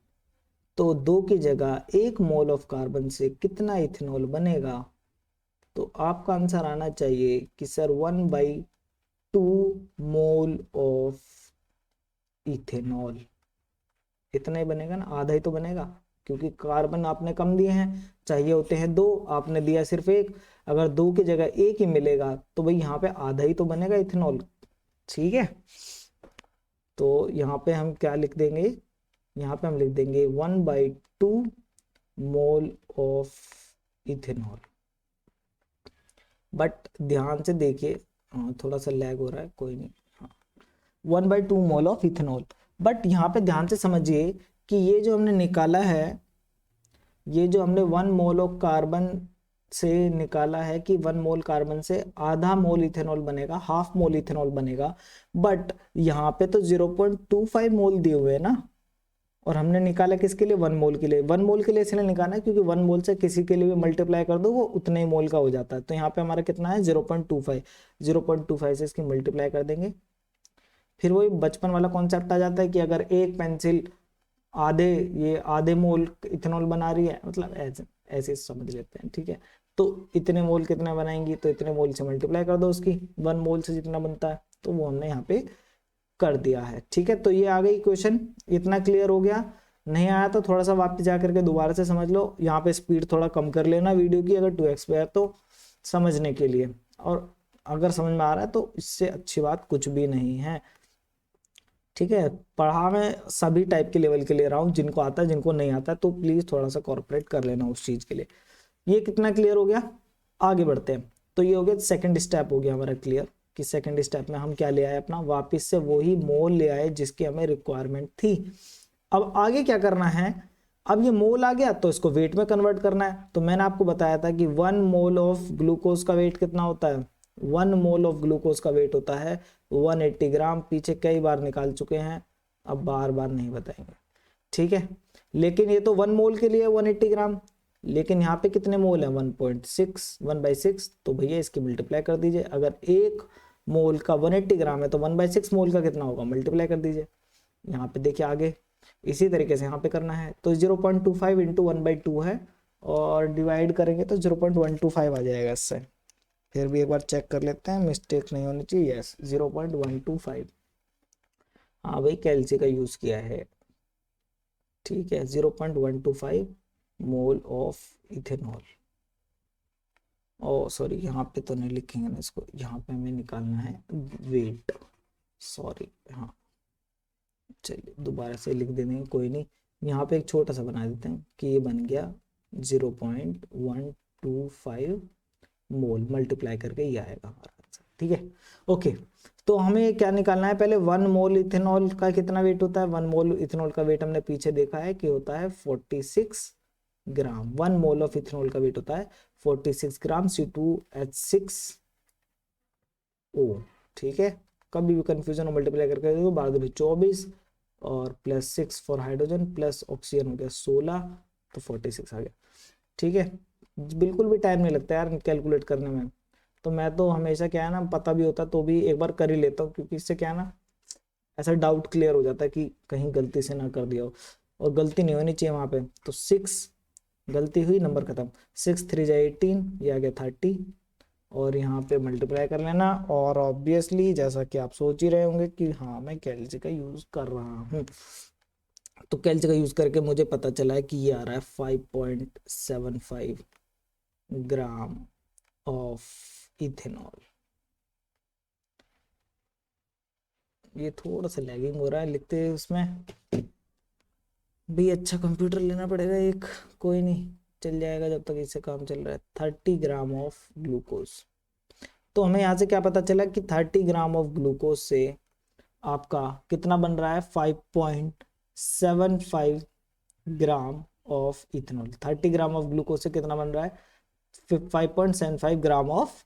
तो 2 की जगह 1 मोल ऑफ कार्बन से कितना इथेनॉल बनेगा? तो आपका आंसर आना चाहिए कि सर 1/2 मोल ऑफ इथेनॉल। इतना ही बनेगा ना, आधा ही तो बनेगा, क्योंकि कार्बन आपने कम दिए हैं, चाहिए होते हैं 2, आपने दिया सिर्फ 1। अगर 2 की जगह 1 ही मिलेगा तो भाई यहाँ पे आधा ही तो बनेगा इथेनॉल। ठीक है, तो यहाँ पे हम क्या लिख देंगे? यहाँ पे हम लिख देंगे 1/2 मोल ऑफ इथेनॉल। बट ध्यान से देखिए, थोड़ा सा लैग हो रहा है, कोई नहीं, 1/2 मोल ऑफ इथेनॉल। बट यहाँ पे ध्यान से समझिए कि ये जो हमने निकाला है, ये जो हमने 1 मोल ऑफ कार्बन से निकाला है कि 1 मोल कार्बन से आधा मोल इथेनॉल बनेगा, हाफ मोल इथेनॉल बनेगा, बट यहाँ पे तो 0.25 मोल दिए हुए हैं ना, और हमने निकाला किसके लिए, 1 मोल के लिए। 1 मोल के लिए इसलिए निकाला है क्योंकि 1 मोल से किसी के लिए भी मल्टीप्लाई कर दो वो उतने ही मोल का हो जाता है। तो यहाँ पे हमारा कितना है 0.25, 0.25 से इसकी मल्टीप्लाई कर देंगे। फिर वही बचपन वाला कॉन्सेप्ट आ जाता है कि अगर एक पेंसिल आधे मोल इथेनॉल बना रही है, मतलब ऐसे ऐसे समझ लेते हैं, ठीक है। तो इतने मोल कितना बनाएंगी, तो इतने मोल से मल्टीप्लाई कर दो उसकी, 1 मोल से जितना बनता है, तो वो हमने यहाँ पे कर दिया है, ठीक है। तो ये आ गई क्वेश्चन, इतना क्लियर हो गया। नहीं आया तो थोड़ा सा वापस जा करके दोबारा से समझ लो, यहाँ पे स्पीड थोड़ा कम कर लेना वीडियो की, अगर 2x पे है तो समझने के लिए, और अगर समझ में आ रहा है तो इससे अच्छी बात कुछ भी नहीं है, ठीक है। पढ़ा मैं सभी टाइप के लेवल के ले रहा हूँ, जिनको आता है जिनको नहीं आता है तो प्लीज थोड़ा सा कॉर्पोरेट कर लेना उस चीज के लिए। ये कितना क्लियर हो गया, आगे बढ़ते हैं। तो ये हो गया सेकंड स्टेप, हो गया हमारा क्लियर कि सेकंड स्टेप में हम क्या ले आए, अपना वापस से वही मोल ले आए जिसकी हमें रिक्वायरमेंट थी। अब आगे क्या करना है, अब ये मोल आ गया तो इसको वेट में कन्वर्ट करना है। तो मैंने आपको बताया था कि 1 मोल ऑफ ग्लूकोज का वेट कितना होता है, 1 मोल ऑफ ग्लूकोज का वेट होता है 180 ग्राम। पीछे कई बार निकाल चुके हैं, अब बार बार नहीं बताएंगे, ठीक है। लेकिन ये तो 1 मोल के लिए 180 ग्राम, लेकिन यहाँ पे कितने मोल है 1.6, 1/6, तो भैया इसकी मल्टीप्लाई कर दीजिए। अगर 1 मोल का 180 ग्राम है तो 1/6 मोल का कितना होगा, मल्टीप्लाई कर दीजिए। यहाँ पे देखिए आगे इसी तरीके से यहाँ पे करना है। तो 0.25 इंटू 1/2 है, और डिवाइड करेंगे तो 0.125 आ जाएगा इससे। फिर भी एक बार चेक कर लेते हैं, मिस्टेक नहीं होनी चाहिए। यस 0.125, हाँ भाई कैल्सी का यूज किया है, ठीक है। 0.125 mole of ethanol. Oh sorry, यहाँ पे तो नहीं लिखेंगे ना इसको, यहाँ पे हमें निकालना है वेट, सॉरी, हाँ चलिए दोबारा से लिख देंगे, कोई नहीं। यहाँ पे एक छोटा सा बना देते हैं कि ये बन गया 0.125 मोल, मल्टीप्लाई करके ये आएगा हमारा आंसर, ठीक है। ओके, तो हमें क्या निकालना है, पहले 1 मोल इथेनॉल का कितना वेट होता है। 1 मोल इथेनॉल का वेट हमने पीछे देखा है कि होता है 46 ग्राम। 1 मोल ऑफ इथेनॉल का वेट होता है 46 ग्राम C2H6O, ठीक है। कभी भी कंफ्यूजन हो मल्टीप्लाई करके देखो, 12 × 24 और +6 फॉर हाइड्रोजन, प्लस ऑक्सीजन हो गया 16, तो 46 आ गया, ठीक है। बिल्कुल भी टाइम नहीं लगता यार कैलकुलेट करने में। तो मैं तो हमेशा क्या है ना, पता भी होता तो भी एक बार कर ही लेता हूँ, क्योंकि इससे क्या है ना, ऐसा डाउट क्लियर हो जाता है कि कहीं गलती से ना कर दिया हो, और गलती नहीं होनी चाहिए वहां पे। तो 6 गलती हुई, नंबर खत्म, 6 3 × 18, ये आ गया 30, और यहाँ पे मल्टीप्लाई कर लेना। और ऑब्वियसली जैसा कि आप सोच ही रहे होंगे कि हाँ मैं कैल्सी का यूज कर रहा हूँ, तो कैल्सी का यूज करके मुझे पता चला है कि ये आ रहा है 5.75 ग्राम ऑफ इथेनॉल। ये थोड़ा सा लैगिंग हो रहा है लिखते हैं उसमें भी, अच्छा कंप्यूटर लेना पड़ेगा एक, कोई नहीं चल जाएगा जब तक इससे काम चल रहा है। 30 ग्राम ऑफ ग्लूकोज। तो हमें यहाँ से क्या पता चला कि 30 ग्राम ऑफ ग्लूकोज से आपका कितना बन रहा है, 5.75 gram of ethanol. 30 gram of glucose से कितना बन रहा है, 5.75 ग्राम ऑफ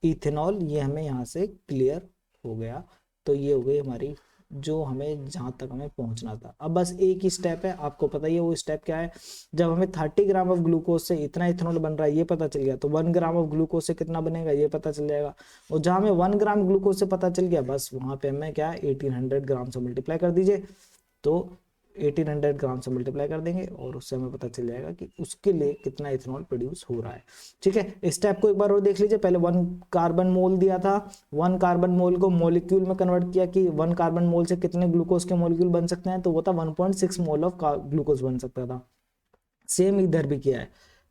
इथेनॉल। ये हमें यहाँ से क्लियर हो गया। तो ये हो गई हमारी, जो हमें जहाँ तक हमें पहुँचना था। अब बस एक ही स्टेप है, आपको पता ही है वो स्टेप क्या है। जब हमें 30 ग्राम ऑफ ग्लूकोज से इतना इथेनॉल बन रहा है ये पता चल गया, तो 1 ग्राम ऑफ ग्लूकोज से कितना बनेगा ये पता चल जाएगा। और जहाँ हमें 1 ग्राम ग्लूकोज से पता चल गया, बस वहाँ पे हमें क्या 1800 ग्राम से मल्टीप्लाई कर दीजिए। तो 1800 ग्राम से मल्टीप्लाई कर देंगे और उससे हमें पता चल जाएगा कि उसके लिए कितना इथेनॉल प्रोड्यूस हो रहा है, ठीक है। स्टेप को एक बार और देख लीजिए। पहले 1 कार्बन मोल दिया था, 1 कार्बन मोल को मॉलिक्यूल में कन्वर्ट किया कि 1 कार्बन मोल से कितने ग्लूकोज के मॉलिक्यूल बन सकते हैं, तो वो था 1.6 मोल ऑफ ग्लूकोज बन सकता था। सेम इधर भी किया है,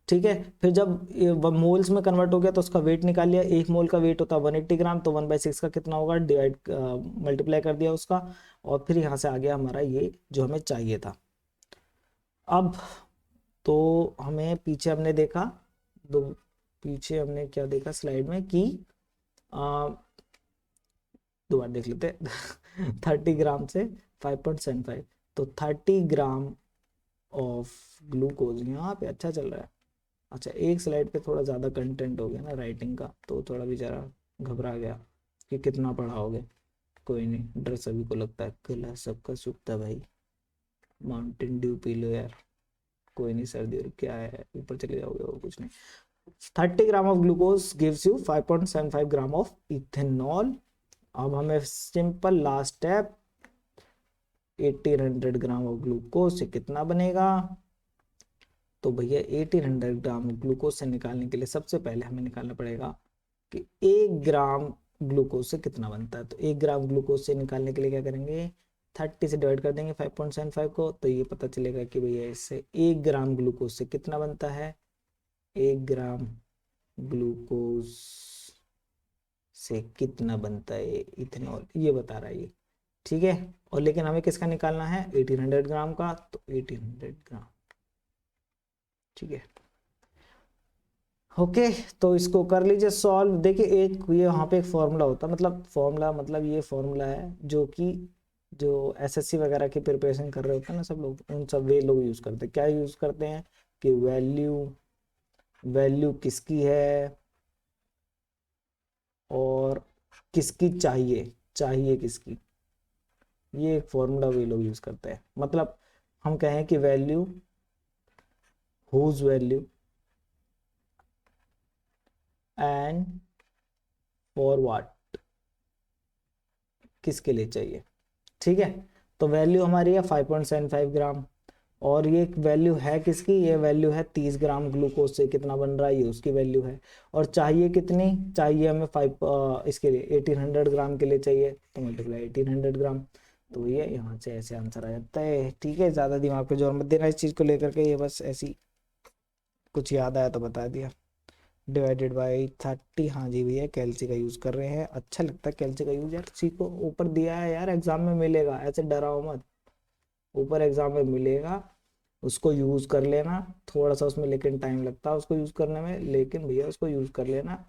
ठीक है। फिर जब मोल्स में कन्वर्ट हो गया तो उसका वेट निकाल लिया। 1 मोल का वेट होता है 180 ग्राम, तो 1/6 का कितना होगा, डिवाइड मल्टीप्लाई कर दिया उसका, और फिर यहाँ से आ गया हमारा ये जो हमें चाहिए था। अब तो हमें पीछे हमने देखा, दो पीछे हमने क्या देखा स्लाइड में कि दोबारा देख लेते हैं 30 ग्राम से 5.75, तो 30 ग्राम ऑफ ग्लूकोज यहाँ पे अच्छा चल रहा है, अच्छा, एक स्लाइड पे थोड़ा ज़्यादा कंटेंट हो गया ना राइटिंग का, तो थोड़ा बेचारा घबरा गया कि कितना पढ़ाओगे। कोई नहीं, डर सभी को लगता है, गला सबका सूखता भाई। माउंटेन ड्यू पी लो यार, कोई नहीं, सर्दी और क्या है, ऊपर चले जाओगे और कुछ नहीं। 30 ग्राम of glucose gives you 5.75 gram of ethanol. अब हमें simple last step, 1800 gram of glucose से कितना बनेगा। तो भैया 1800 ग्राम ग्लूकोज से निकालने के लिए सबसे पहले हमें निकालना पड़ेगा कि 1 ग्राम ग्लूकोज से कितना बनता है। तो 1 ग्राम ग्लूकोज से निकालने के लिए क्या करेंगे, 30 से डिवाइड कर देंगे 5.75 को, तो ये पता चलेगा कि भैया इससे 1 ग्राम ग्लूकोज से कितना बनता है। 1 ग्राम ग्लूकोज से कितना बनता है इथेनॉल, ये बता रहा है ये, ठीक है। और लेकिन हमें किसका निकालना है, 1800 ग्राम का, तो 1800 ग्राम, ठीक है। ओके, तो इसको कर लीजिए सॉल्व। देखिए एक ये वहाँ पे एक फॉर्मूला होता है, मतलब फॉर्मूला मतलब ये फॉर्मूला है जो कि जो एसएससी वगैरह की प्रिपरेशन कर रहे होते हैं ना सब लोग, उन सब वे लोग यूज़ करते हैं। क्या यूज़ करते हैं कि वैल्यू किसकी है और किसकी चाहिए किसकी, ये एक फॉर्मूला वे लोग यूज़ करते हैं। मतलब हम कहें कि value, whose value and for what, किसके लिए चाहिए, ठीक है। तो वैल्यू हमारी है 5.75 ग्राम, और ये वैल्यू है किसकी, ये वैल्यू है 30 ग्राम ग्लूकोज से कितना बन रहा है, ये उसकी वैल्यू है। और चाहिए कितनी, चाहिए हमें 5 इसके लिए 1800 ग्राम के लिए चाहिए, तो मल्टीप्लाई 1800 ग्राम। तो ये यहाँ से ऐसे आंसर आ जाता है, ठीक है। ज़्यादा दिमाग पे जोर मत देना इस चीज़ को लेकर के, ये बस ऐसी कुछ याद आया तो बता दिया। डिवाइडेड बाई 30, हाँ जी भैया कैल्सी का यूज़ कर रहे हैं, अच्छा लगता है कैल्सी का यूज़ यार। सीखो, ऊपर दिया है यार, एग्जाम में मिलेगा, ऐसे डराओ मत, ऊपर एग्जाम में मिलेगा, उसको यूज़ कर लेना। थोड़ा सा उसमें लेकिन टाइम लगता है उसको यूज़ करने में, लेकिन भैया उसको यूज़ कर लेना।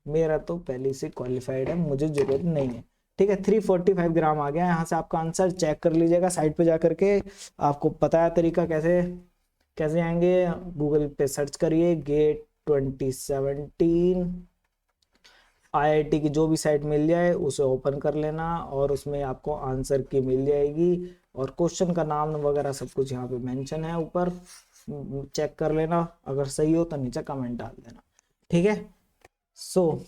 मेरा तो पहले से क्वालिफाइड है, मुझे जरूरत नहीं है, ठीक है। 345 ग्राम आ गया, यहाँ से आपका आंसर चेक कर लीजिएगा साइड पे जा करके। आपको पता है तरीका कैसे कैसे आएंगे, गूगल पे सर्च करिए गेट 2017, आईआईटी की जो भी साइट मिल जाए उसे ओपन कर लेना, और उसमें आपको आंसर की मिल जाएगी, और क्वेश्चन का नाम वगैरह सब कुछ यहाँ पे मेंशन है ऊपर, चेक कर लेना। अगर सही हो तो नीचे कमेंट डाल देना, ठीक है। So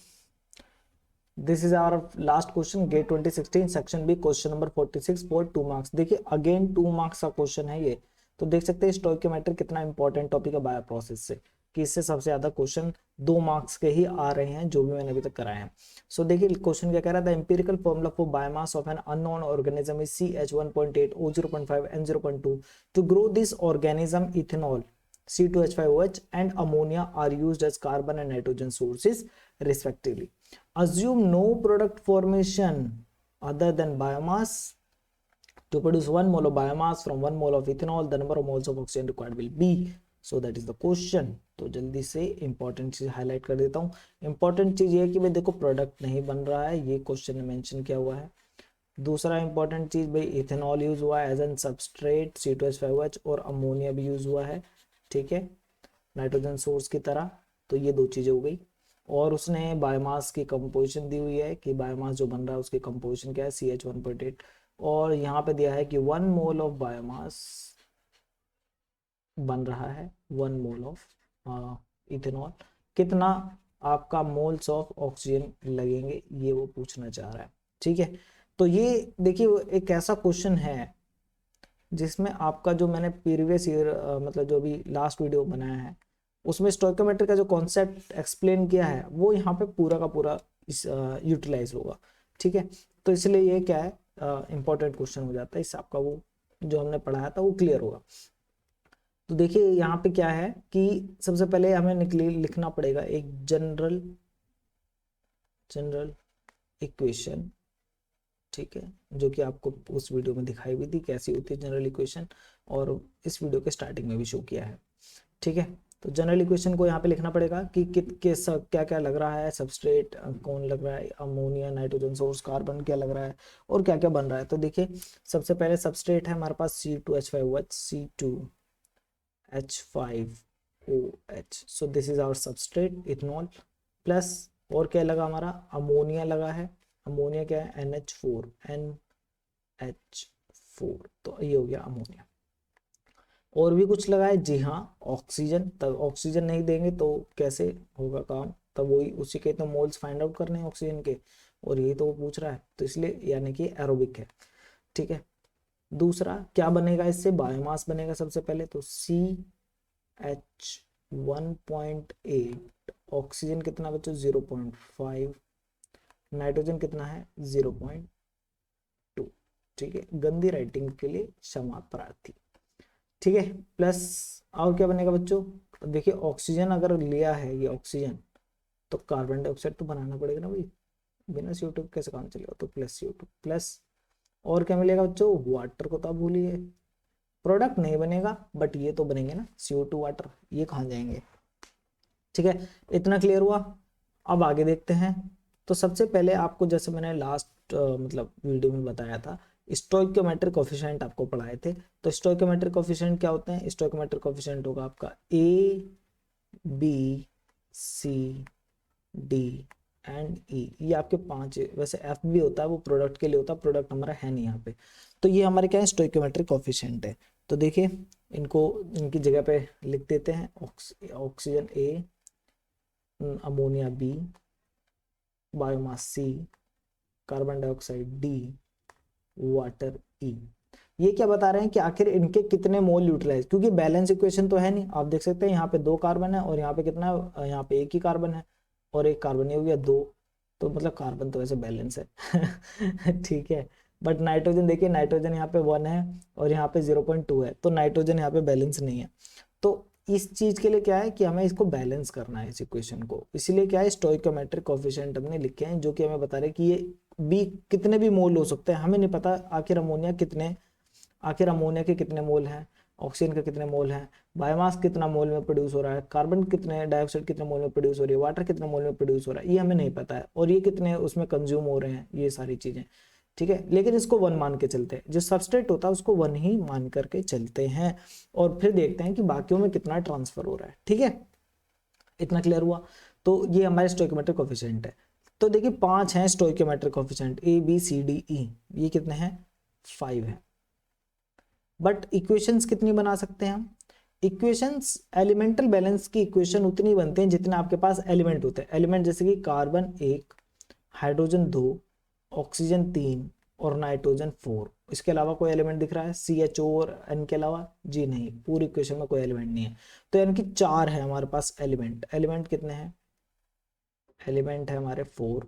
this is our last question, GATE 2016 section B, question number 46 for 2 marks. देखिए अगेन 2 मार्क्स का क्वेश्चन है ये, तो देख सकते हैं स्टोइकोमेट्री कितना इंपॉर्टेंट टॉपिक है बायो प्रोसेस से, कि इससे सबसे ज्यादा क्वेश्चन 2 मार्क्स के ही आ रहे हैं जो भी मैंने अभी तक कराए हैं। सो देखिए क्वेश्चन क्या कह रहा था, empirical formula for biomass of an unknown organism is CH1.8 O0.5 N0.2 to grow this organism ethanol C2H5OH and ammonia are used as carbon and nitrogen sources respectively. Assume no product formation other than biomass. To produce 1 mole of biomass from 1 mole of ethanol, the number of moles of oxygen required will be. So that is the question. तो जल्दी से important चीज highlight कर देता हूँ। Important चीज ये है कि भाई देखो प्रोडक्ट नहीं बन रहा है, ये क्वेश्चन में मेंशन किया हुआ है। दूसरा इंपॉर्टेंट चीज भाई इथेनॉल यूज हुआ है एज एन सबस्ट्रेट, C2H5OH, और अमोनिया भी यूज हुआ है, ठीक है, नाइट्रोजन सोर्स की तरह। तो ये 2 चीजें हो गई। और उसने बायोमास की कंपोजिशन दी हुई है कि बायोमास जो बन रहा है उसकी कंपोजिशन क्या है, CH1.8, और यहाँ पे दिया है कि 1 मोल ऑफ बायोमास बन रहा है, 1 मोल ऑफ इथेनॉल, कितना आपका मोल्स ऑफ ऑक्सीजन लगेंगे, ये वो पूछना चाह रहा है, ठीक है। तो ये देखिए एक ऐसा क्वेश्चन है जिसमें आपका जो मैंने प्रीवियस ईयर मतलब जो भी लास्ट वीडियो बनाया है उसमें स्टोइकोमेट्री का जो कॉन्सेप्ट एक्सप्लेन किया है वो यहाँ पे पूरा का पूरा यूटिलाइज होगा, ठीक है। तो इसलिए ये क्या है इंपॉर्टेंट क्वेश्चन हो जाता है, इससे आपका वो जो हमने पढ़ाया था वो क्लियर होगा। तो देखिए यहाँ पे क्या है कि सबसे पहले हमें लिखना पड़ेगा एक जनरल इक्वेशन, ठीक है, जो कि आपको उस वीडियो में दिखाई हुई थी कैसी होती है जनरल इक्वेशन, और इस वीडियो के स्टार्टिंग में भी शो किया है, ठीक है। तो जनरल इक्वेशन को यहाँ पे लिखना पड़ेगा कि क्या क्या लग रहा है, सबस्ट्रेट कौन लग रहा है, अमोनिया, नाइट्रोजन सोर्स, कार्बन क्या लग रहा है, और क्या क्या बन रहा है। तो देखिए सबसे पहले सबस्ट्रेट है हमारे पास C2H5OH, C2H5OH, OH। So this is our substrate ethanol, plus और क्या लगा हमारा, अमोनिया लगा है। अमोनिया क्या है, NH4, NH4, तो ये हो गया अमोनिया। और भी कुछ लगा है जी हाँ, ऑक्सीजन। तब ऑक्सीजन नहीं देंगे तो कैसे होगा काम, तब वही उसी के तो मोल्स फाइंड आउट करने हैं ऑक्सीजन के, और यही तो वो पूछ रहा है, तो इसलिए यानी कि एरोबिक है। ठीक है, दूसरा क्या बनेगा, इससे बायोमास बनेगा सबसे पहले, तो CH1.8, ऑक्सीजन कितना बच्चों 0.5, नाइट्रोजन कितना है 0.2। ठीक है, गंदी राइटिंग के लिए क्षमा प्रार्थी। ठीक है, प्लस और क्या बनेगा बच्चों, देखिए ऑक्सीजन अगर लिया है ये ऑक्सीजन, तो कार्बन डाइऑक्साइड तो बनाना पड़ेगा ना भाई, बिना CO2 कैसे काम चलेगा, तो प्लस CO2 प्लस। और क्या मिलेगा बच्चों, वाटर को तो आप भूलिए, प्रोडक्ट नहीं बनेगा बट ये तो बनेंगे ना, CO2 वाटर, ये कहाँ जाएंगे। ठीक है, इतना क्लियर हुआ। अब आगे देखते हैं। तो सबसे पहले आपको, जैसे मैंने लास्ट मतलब वीडियो में बताया था, स्टोइकियोमेट्रिक कोफिशिएंट आपको पढ़ाए थे। तो स्टोइकियोमेट्रिक कोफिशिएंट क्या होते हैं, स्टोइकियोमेट्रिक कोफिशिएंट होगा आपका A B C D ये आपके 5, वैसे F भी होता है, वो प्रोडक्ट के लिए होता है, प्रोडक्ट हमारा है नहीं यहाँ पे। तो ये हमारे क्या है, स्टोइकियोमेट्रिक कोफिशिएंट है। तो देखिए इनको इनकी जगह पे लिख देते हैं, oxygen A, ammonia B, biomass C, carbon dioxide D, water E। ये क्या बता रहे हैं कि आखिर इनके कितने मोल यूटिलाइज, क्योंकि बैलेंस इक्वेशन तो है नहीं, आप देख सकते हैं यहाँ पे 2 कार्बन है और यहाँ पे कितना, यहाँ पे 1 ही कार्बन है और 1 कार्बन, ये हो गया 2, तो मतलब कार्बन तो वैसे बैलेंस है ठीक है, बट नाइट्रोजन देखिए, नाइट्रोजन यहाँ पे 1 है और यहाँ पे 0.2 है, तो नाइट्रोजन यहाँ पे बैलेंस नहीं है। तो इस चीज के लिए क्या है कि हमें इसको बैलेंस करना है इस इक्वेशन को, इसीलिए क्या है, स्टोइकियोमेट्रिक कोफिशिएंट हमने लिखे हैं, जो कि हमें बता रहे हैं कि ये बी कितने भी मोल हो सकते हैं, हमें नहीं पता आखिर अमोनिया के कितने मोल हैं, ऑक्सीजन के कितने मोल हैं, बायोमास कितना मोल में प्रोड्यूस हो रहा है, कार्बन कितने डाइऑक्साइड कितने मोल में प्रोड्यूस हो रही है, वाटर कितने मोल में प्रोड्यूस हो रहा है, ये हमें नहीं पता है, और ये कितने उसमें कंज्यूम हो रहे हैं, ये सारी चीजें। ठीक है, लेकिन इसको 1 मान के चलते हैं, जो सबस्ट्रेट होता है उसको 1 ही मान करके चलते हैं, और फिर देखते हैं कि बाकियों में कितना ट्रांसफर हो रहा है। ठीक है, इतना क्लियर हुआ। तो ये हमारे स्टोइकियोमेट्रिक कोफिशिएंट है। तो देखिए 5 हैं स्टोइकियोमेट्रिक कोफिशिएंट, ABCDE, ये कितने हैं 5 है। बट इक्वेशंस कितनी बना सकते हैं हम, इक्वेशंस एलिमेंटल बैलेंस की इक्वेशन उतनी बनते हैं जितने आपके पास एलिमेंट होते हैं। एलिमेंट जैसे कि कार्बन 1, हाइड्रोजन 2, ऑक्सीजन 3 और नाइट्रोजन 4। इसके अलावा कोई एलिमेंट दिख रहा है CHO और N के अलावा, जी नहीं, पूरी इक्वेशन में कोई एलिमेंट नहीं है। तो यानी कि 4 है हमारे पास एलिमेंट। एलिमेंट कितने हैं, एलिमेंट है हमारे 4।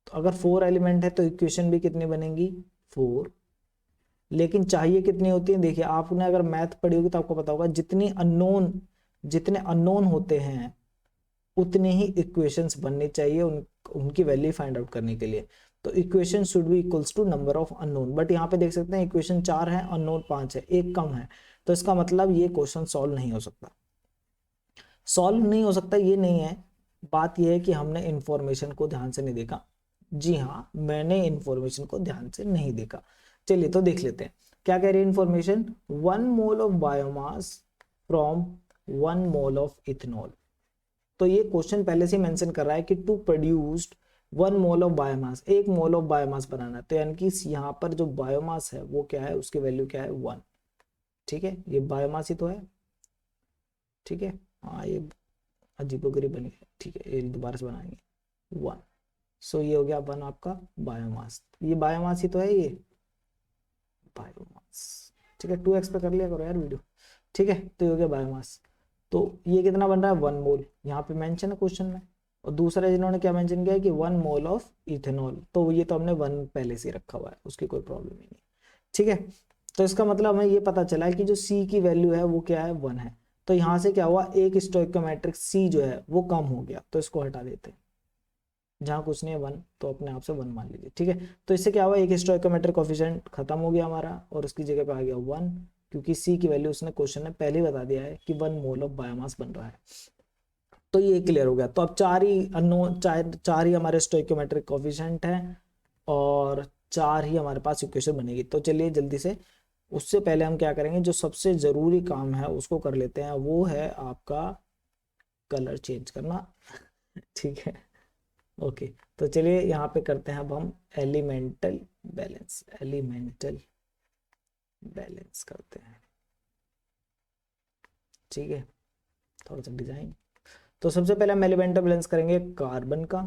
तो अगर 4 एलिमेंट है तो इक्वेशन भी कितनी बनेंगी 4, लेकिन चाहिए कितनी होती है, देखिए आपने अगर मैथ पढ़ी होगी तो आपको पता होगा, जितने अननोन होते हैं उतनी ही इक्वेशंस बननी चाहिए उनकी वैल्यू फाइंड आउट करने के लिए। तो equation should be equals to number of unknown, but यहाँ पे देख सकते हैं इक्वेशन 4 है, अननोन 5 है, एक कम है, तो इसका मतलब ये क्वेश्चन सॉल्व नहीं हो सकता। सॉल्व नहीं हो सकता ये नहीं है, बात यह है कि हमने इंफॉर्मेशन को ध्यान से नहीं देखा। जी हाँ, मैंने इंफॉर्मेशन को ध्यान से नहीं देखा। चलिए तो देख लेते हैं क्या कह रही है information, 1 mole of biomass from 1 mole of ethanol. तो ये क्वेश्चन पहले से मेंशन कर रहा है कि to produced 1 mole of biomass, 1 mole of biomass बनाना है, तो यानी कि यहाँ पर जो बायोमास है वो क्या है, उसकी वैल्यू क्या है 1। ठीक है, ये बायोमास ही तो है। ठीक है, हाँ ये अजीबोगरीब बनी है, ठीक है ये दोबारा से बनाएंगे 1। सो ये हो गया 1 आपका बायोमास, ये बायोमास ही तो है ये बायोमास। ठीक है, 2x पे कर लिया करो यार वीडियो। ठीक है, तो ये हो गया बायोमास। तो ये कितना बन रहा है 1 मोल, यहाँ पे मेंशन है क्वेश्चन में। और दूसरा जिन्होंने क्या मेंशन किया है कि 1 मोल ऑफ इथेनॉल, तो ये तो हमने 1 पहले से रखा हुआ है, उसकी कोई प्रॉब्लम ही नहीं। ठीक है, तो इसका मतलब हमें ये पता चला है कि जो C की वैल्यू है वो क्या है 1 है। तो यहाँ से क्या हुआ, एक स्टोइकियोमेट्रिक C जो है वो कम हो गया, तो इसको हटा देते हैं, जहाँ कुछ नहीं है 1 तो अपने आप से 1 मान लीजिए। ठीक है, तो इससे क्या हुआ, एक स्टोइकियोमेट्रिक कोफिशिएंट खत्म हो गया हमारा और उसकी जगह पे आ गया 1, क्योंकि C की वैल्यू उसने क्वेश्चन में पहले ही बता दिया है कि 1 मोल ऑफ बायोमास बन रहा है। तो ये क्लियर हो गया। तो अब 4 ही अननोन, 4 ही हमारे स्टोइकियोमेट्रिक कोफिशिएंट हैं और 4 ही हमारे पास इक्वेशन बनेगी। तो चलिए जल्दी से उससे पहले हम क्या करेंगे, जो सबसे जरूरी काम है उसको कर लेते हैं, वो है आपका कलर चेंज करना। ठीक है, ओके। तो चलिए यहाँ पे करते हैं अब हम एलिमेंटल बैलेंस, एलिमेंटल बैलेंस करते हैं। ठीक है, थोड़ा सा डिजाइन। तो सबसे पहले हम एलिमेंटल बैलेंस करेंगे कार्बन का।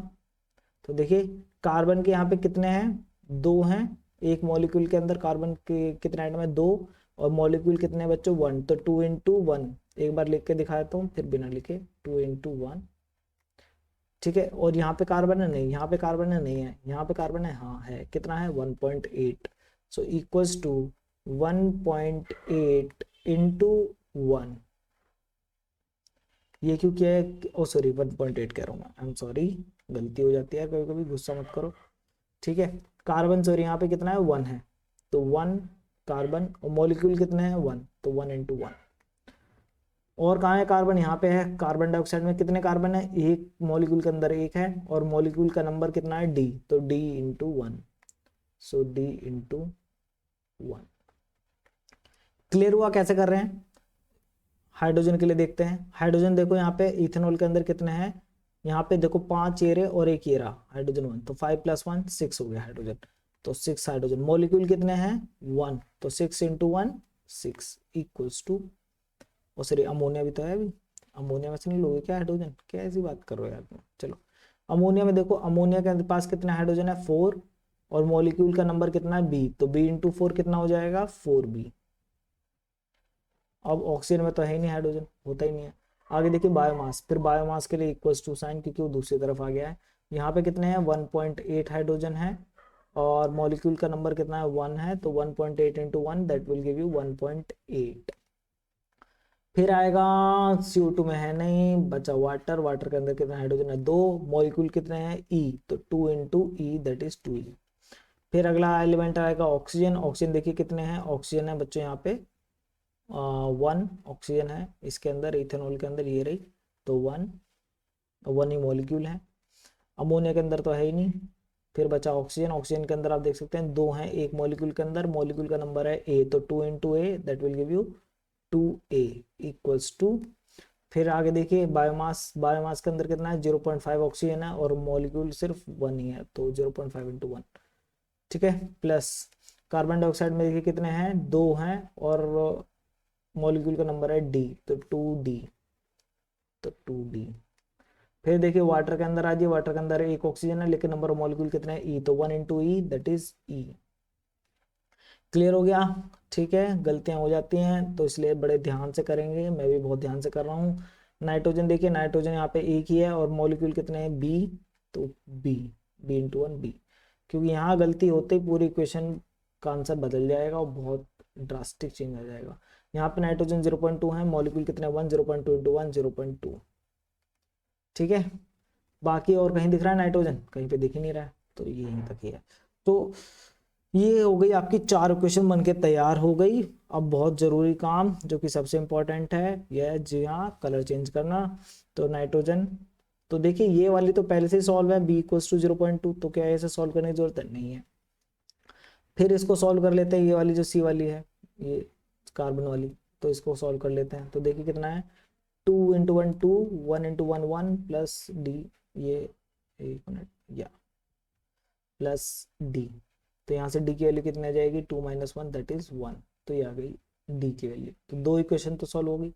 तो देखिए कार्बन के यहाँ पे कितने हैं, 2 हैं। एक मॉलिक्यूल के अंदर कार्बन के कितने आइटम है, 2। और मॉलिक्यूल कितने हैं बच्चों, 1। तो 2 × 1, एक बार लिख के दिखाया तो फिर बिना लिखे, 2 × 1। ठीक है, और यहाँ पे कार्बन है नहीं, यहाँ पे कार्बन है नहीं है, यहाँ पे कार्बन है, हाँ है, कितना है 1.8। So equals to 1.8 × 1। ये क्यों किया है, ओ सॉरी 1.8 कह रहा हूँ मैं, आई एम सॉरी, गलती हो जाती है कभी कभी, गुस्सा मत करो। ठीक है, कार्बन सॉरी यहाँ पे कितना है 1 है, तो 1 कार्बन, और मॉलिक्यूल कितने हैं 1, तो 1 × 1। और कहाँ है कार्बन, यहाँ पे है। कार्बन डाइऑक्साइड में कितने कार्बन है, एक मॉलिक्यूल के अंदर एक है, और मॉलिक्यूल का नंबर कितना है डी, तो डी × 1। सो डी × 1। क्लियर हुआ कैसे कर रहे हैं। हाइड्रोजन के लिए देखते हैं। हाइड्रोजन देखो यहाँ पे इथेनॉल के अंदर कितने हैं, यहाँ पे देखो 5 ये रहे और एक ये रहा, हाइड्रोजन 1, तो 5 + 1 6 हो गया हाइड्रोजन। तो 6 हाइड्रोजन। मॉलिक्यूल कितने हैं 1, तो 6 × 1 6 इक्वल्स टू, और सॉरी अमोनिया भी तो है अभी, अमोनिया में से नहीं लोगे क्या हाइड्रोजन, क्या ऐसी बात कर रहे हो यार तुम। चलो अमोनिया में देखो, अमोनिया के पास कितने हाइड्रोजन है 4, और मॉलिक्यूल का नंबर कितना है बी, तो बी × 4 कितना हो जाएगा 4b। अब ऑक्सीजन में तो है ही नहीं हाइड्रोजन, होता ही नहीं है। आगे देखिए बायोमास, फिर बायोमास के लिए इक्वल्स टू साइन, क्योंकि वो दूसरी तरफ आ गया है। यहाँ पे कितने हैं 1.8 हाइड्रोजन है, और मॉलिक्यूल का नंबर कितना है 1 है, तो 1.8 × 1 दैट विल गिव यू 1.8। फिर आएगा CO2 में है नहीं, बचा वाटर। वाटर के अंदर कितना हाइड्रोजन है 2, मॉलिक्यूल कितने हैं E, तो 2 × E दैट इज 2E। फिर अगला एलिमेंट आएगा ऑक्सीजन। ऑक्सीजन देखिए कितने हैं, ऑक्सीजन है बच्चों यहाँ पे 1 ऑक्सीजन है इसके अंदर, इथेनॉल के अंदर ये रही, तो 1 ही मॉलिक्यूल है। अमोनिया के अंदर तो है ही नहीं। फिर बचा ऑक्सीजन। ऑक्सीजन के अंदर आप देख सकते हैं 2 हैं एक मॉलिक्यूल के अंदर, मॉलिक्यूल का नंबर है A, तो 2 × A that will give you 2A equals to. फिर आगे देखिए बायोमास। बायोमास के अंदर कितना है 0.5 ऑक्सीजन है, और मॉलिक्यूल सिर्फ 1 ही है, तो 0.5 × 1। ठीक है, प्लस कार्बन डाइऑक्साइड में देखिए कितने हैं 2 हैं, और मॉलिक्यूल का नंबर है D, तो 2D, तो 2D। फिर देखिए वाटर के अंदर आ जाइए। वाटर के अंदर एक ऑक्सीजन है, लेकिन नंबर ऑफ मॉलिक्यूल कितने हैं E, तो 1 × E that is E। Clear हो गया। ठीक है, गलतियां हो जाती हैं तो इसलिए बड़े ध्यान से करेंगे, मैं भी बहुत ध्यान से कर रहा हूँ। नाइट्रोजन देखिए, नाइट्रोजन यहाँ पे एक ही है, और मॉलिक्यूल कितने हैं B, तो B, B × 1 B। क्योंकि यहाँ गलती होते ही पूरी इक्वेशन का आंसर बदल जाएगा और बहुत ड्रास्टिक चेंज आ जाएगा। यहाँ पे नाइट्रोजन 0.2 है, मॉलिक्यूल कितने 1, 0.2 × 1 0.2। ठीक है, बाकी और कहीं दिख रहा है नाइट्रोजन, कहीं पे दिख ही नहीं रहा है, तो ये यहीं तक ही है। तो ये हो गई आपकी 4 इक्वेशन बन के तैयार हो गई। अब बहुत जरूरी काम जो कि सबसे इंपॉर्टेंट है, यह है जी हाँ कलर चेंज करना। तो नाइट्रोजन, तो देखिए ये वाली तो पहले से ही सॉल्व है, B = 0.2, तो क्या ऐसे सॉल्व करने की जरूरत नहीं है। फिर इसको सॉल्व कर लेते हैं, ये वाली जो C वाली है, ये कार्बन वाली, तो इसको सॉल्व कर लेते हैं। तो देखिए कितना है 2 × 1 2, 1 × 1 1 प्लस D, ये एक मिनट या प्लस D, तो यहाँ से D की वैल्यू कितनी आ जाएगी 2 - 1 दैट इज 1, तो ये आ गई D की वैल्यू। तो 2 इक्वेशन तो सॉल्व हो गई।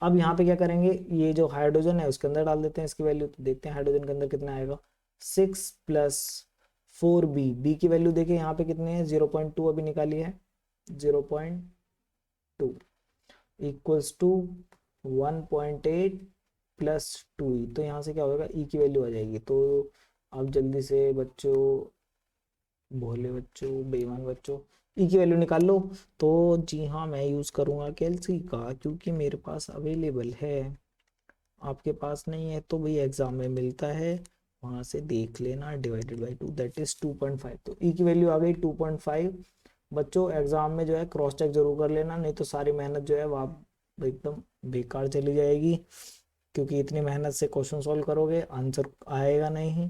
अब यहाँ पे क्या करेंगे, ये जो हाइड्रोजन है उसके अंदर डाल देते हैं इसकी वैल्यू, तो देखते हैं हाइड्रोजन के अंदर कितना आएगा 6 + 4B। B की वैल्यू देखिए यहाँ पे कितने हैं 0.2 अभी निकाली है, 0.2 इक्वल्स टू 1.8 + 2E। तो यहाँ से क्या होगा E की वैल्यू आ जाएगी। तो आप जल्दी से बच्चों, भोले बच्चों, बेईमान बच्चों, E की वैल्यू निकाल लो। तो जी हाँ मैं यूज़ करूँगा कैल्सी का, क्योंकि मेरे पास अवेलेबल है। आपके पास नहीं है तो भाई एग्जाम में मिलता है, वहाँ से देख लेना, /2 दैट इज 2.5। तो E की वैल्यू आ गई 2.5। बच्चों एग्जाम में जो है क्रॉस चेक जरूर कर लेना, नहीं तो सारी मेहनत जो है वो एकदम बेकार चली जाएगी, क्योंकि इतनी मेहनत से क्वेश्चन सॉल्व करोगे आंसर आएगा नहीं,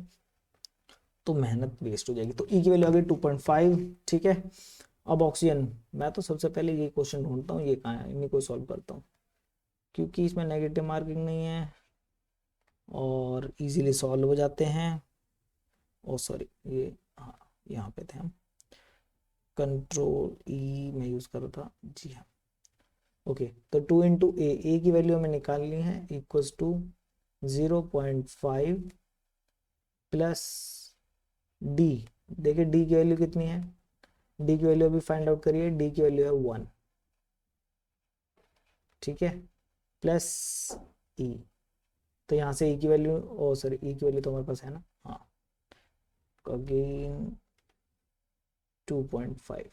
तो मेहनत वेस्ट हो जाएगी। तो E की वैल्यू आ गई 2.5। ठीक है, अब ऑक्सीजन, मैं तो सबसे पहले ये क्वेश्चन ढूंढता हूँ ये कहाँ है, इन्हीं को सॉल्व करता हूँ क्योंकि इसमें नेगेटिव मार्किंग नहीं है और इजीली सॉल्व हो जाते हैं। ओ सॉरी, ये हाँ यहाँ पे थे हम, कंट्रोल ई में यूज कर रहा था जी हाँ। ओके, तो 2 इंटू ए की वैल्यू हमें निकालनी है, इक्वल्स टू 0.5 प्लस डी। देखिए डी की वैल्यू कितनी है, डी की वैल्यू अभी फाइंड आउट करिए, डी की वैल्यू है 1, ठीक है, प्लस ई। तो यहाँ से ई की वैल्यू, ओ सॉरी ई की वैल्यू तो हमारे पास है ना, हाँ, अगेन 2.5।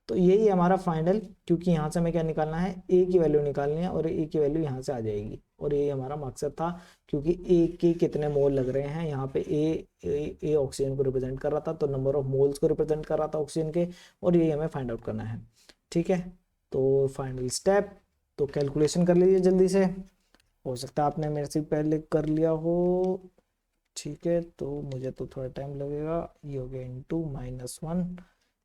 तो यही है हमारा फाइनल, क्योंकि यहाँ से हमें क्या निकालना है, ए की वैल्यू निकालनी है और ए की वैल्यू यहाँ से आ जाएगी और ये हमारा मकसद था, क्योंकि ए के कितने मोल लग रहे हैं यहाँ पे, ए ऑक्सीजन को रिप्रेजेंट कर रहा था, तो नंबर ऑफ मोल्स को रिप्रेजेंट कर रहा था ऑक्सीजन के, और यही हमें फाइंड आउट करना है, ठीक है। तो फाइनल स्टेप, तो कैलकुलेशन कर लीजिए जल्दी से, हो सकता है आपने मेरे से पहले कर लिया हो, ठीक है, तो मुझे तो थोड़ा टाइम लगेगा। ये हो गया इंटू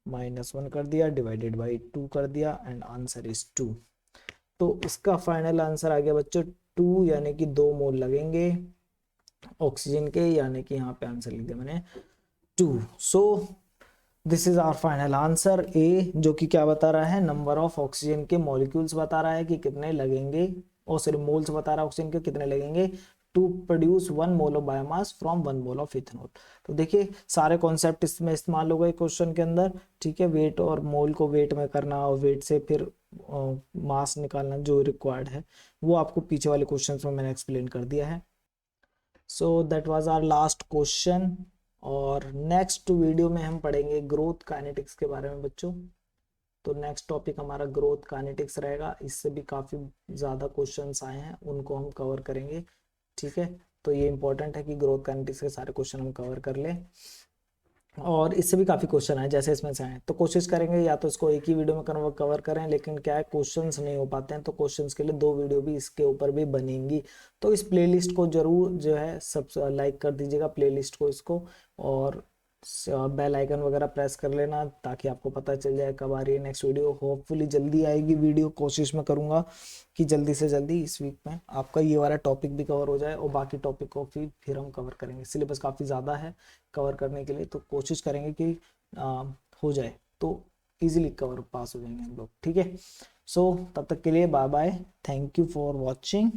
-1 कर दिया, डिवाइडेड बाई 2 कर दिया, एंड आंसर इज 2। तो इसका फाइनल आंसर आ गया बच्चों 2, यानी कि 2 मोल लगेंगे ऑक्सीजन के, यानी कि यहाँ पे आंसर लिख दिया मैंने 2। So this is our final answer A, जो कि क्या बता रहा है, नंबर ऑफ ऑक्सीजन के मॉलिक्यूल्स बता रहा है कि कितने लगेंगे, और सिर्फ मोल्स बता रहा है ऑक्सीजन के कितने लगेंगे to produce 1 mole of biomass from 1 mole of ethanol. तो देखिए सारे कॉन्सेप्ट इसमें इस्तेमाल हो गए क्वेश्चन के अंदर, ठीक है, वेट और मोल को वेट में करना और वेट से फिर मास निकालना जो रिक्वायर्ड है, वो आपको पीछे वाले क्वेश्चन में मैंने एक्सप्लेन कर दिया है। So that was our last question, और नेक्स्ट वीडियो में हम पढ़ेंगे ग्रोथ काइनेटिक्स के बारे में बच्चों। तो नेक्स्ट टॉपिक हमारा ग्रोथ काइनेटिक्स रहेगा, इससे भी काफ़ी ज़्यादा क्वेश्चंस आए हैं, उनको हम कवर करेंगे, ठीक है। तो ये इंपॉर्टेंट है कि ग्रोथ काइनेटिक्स के सारे क्वेश्चन हम कवर कर लें, और इससे भी काफ़ी क्वेश्चन आए जैसे इसमें से आए, तो कोशिश करेंगे या तो इसको एक ही वीडियो में कवर करें, लेकिन क्या है क्वेश्चंस नहीं हो पाते हैं, तो क्वेश्चंस के लिए 2 वीडियो भी इसके ऊपर भी बनेंगी। तो इस प्लेलिस्ट को जरूर जो है सब लाइक कर दीजिएगा प्लेलिस्ट को इसको, और बेल आइकन वगैरह प्रेस कर लेना ताकि आपको पता चल जाए कब आ रही है नेक्स्ट वीडियो। होपफुली जल्दी आएगी वीडियो, कोशिश में करूँगा कि जल्दी से जल्दी इस वीक में आपका ये वाला टॉपिक भी कवर हो जाए, और बाकी टॉपिक को फिर हम कवर करेंगे। सिलेबस काफ़ी ज़्यादा है कवर करने के लिए, तो कोशिश करेंगे कि हो जाए, तो इजीली कवर पास हो जाएंगे हम लोग, ठीक है। सो तब तक के लिए bye bye, thank you for watching.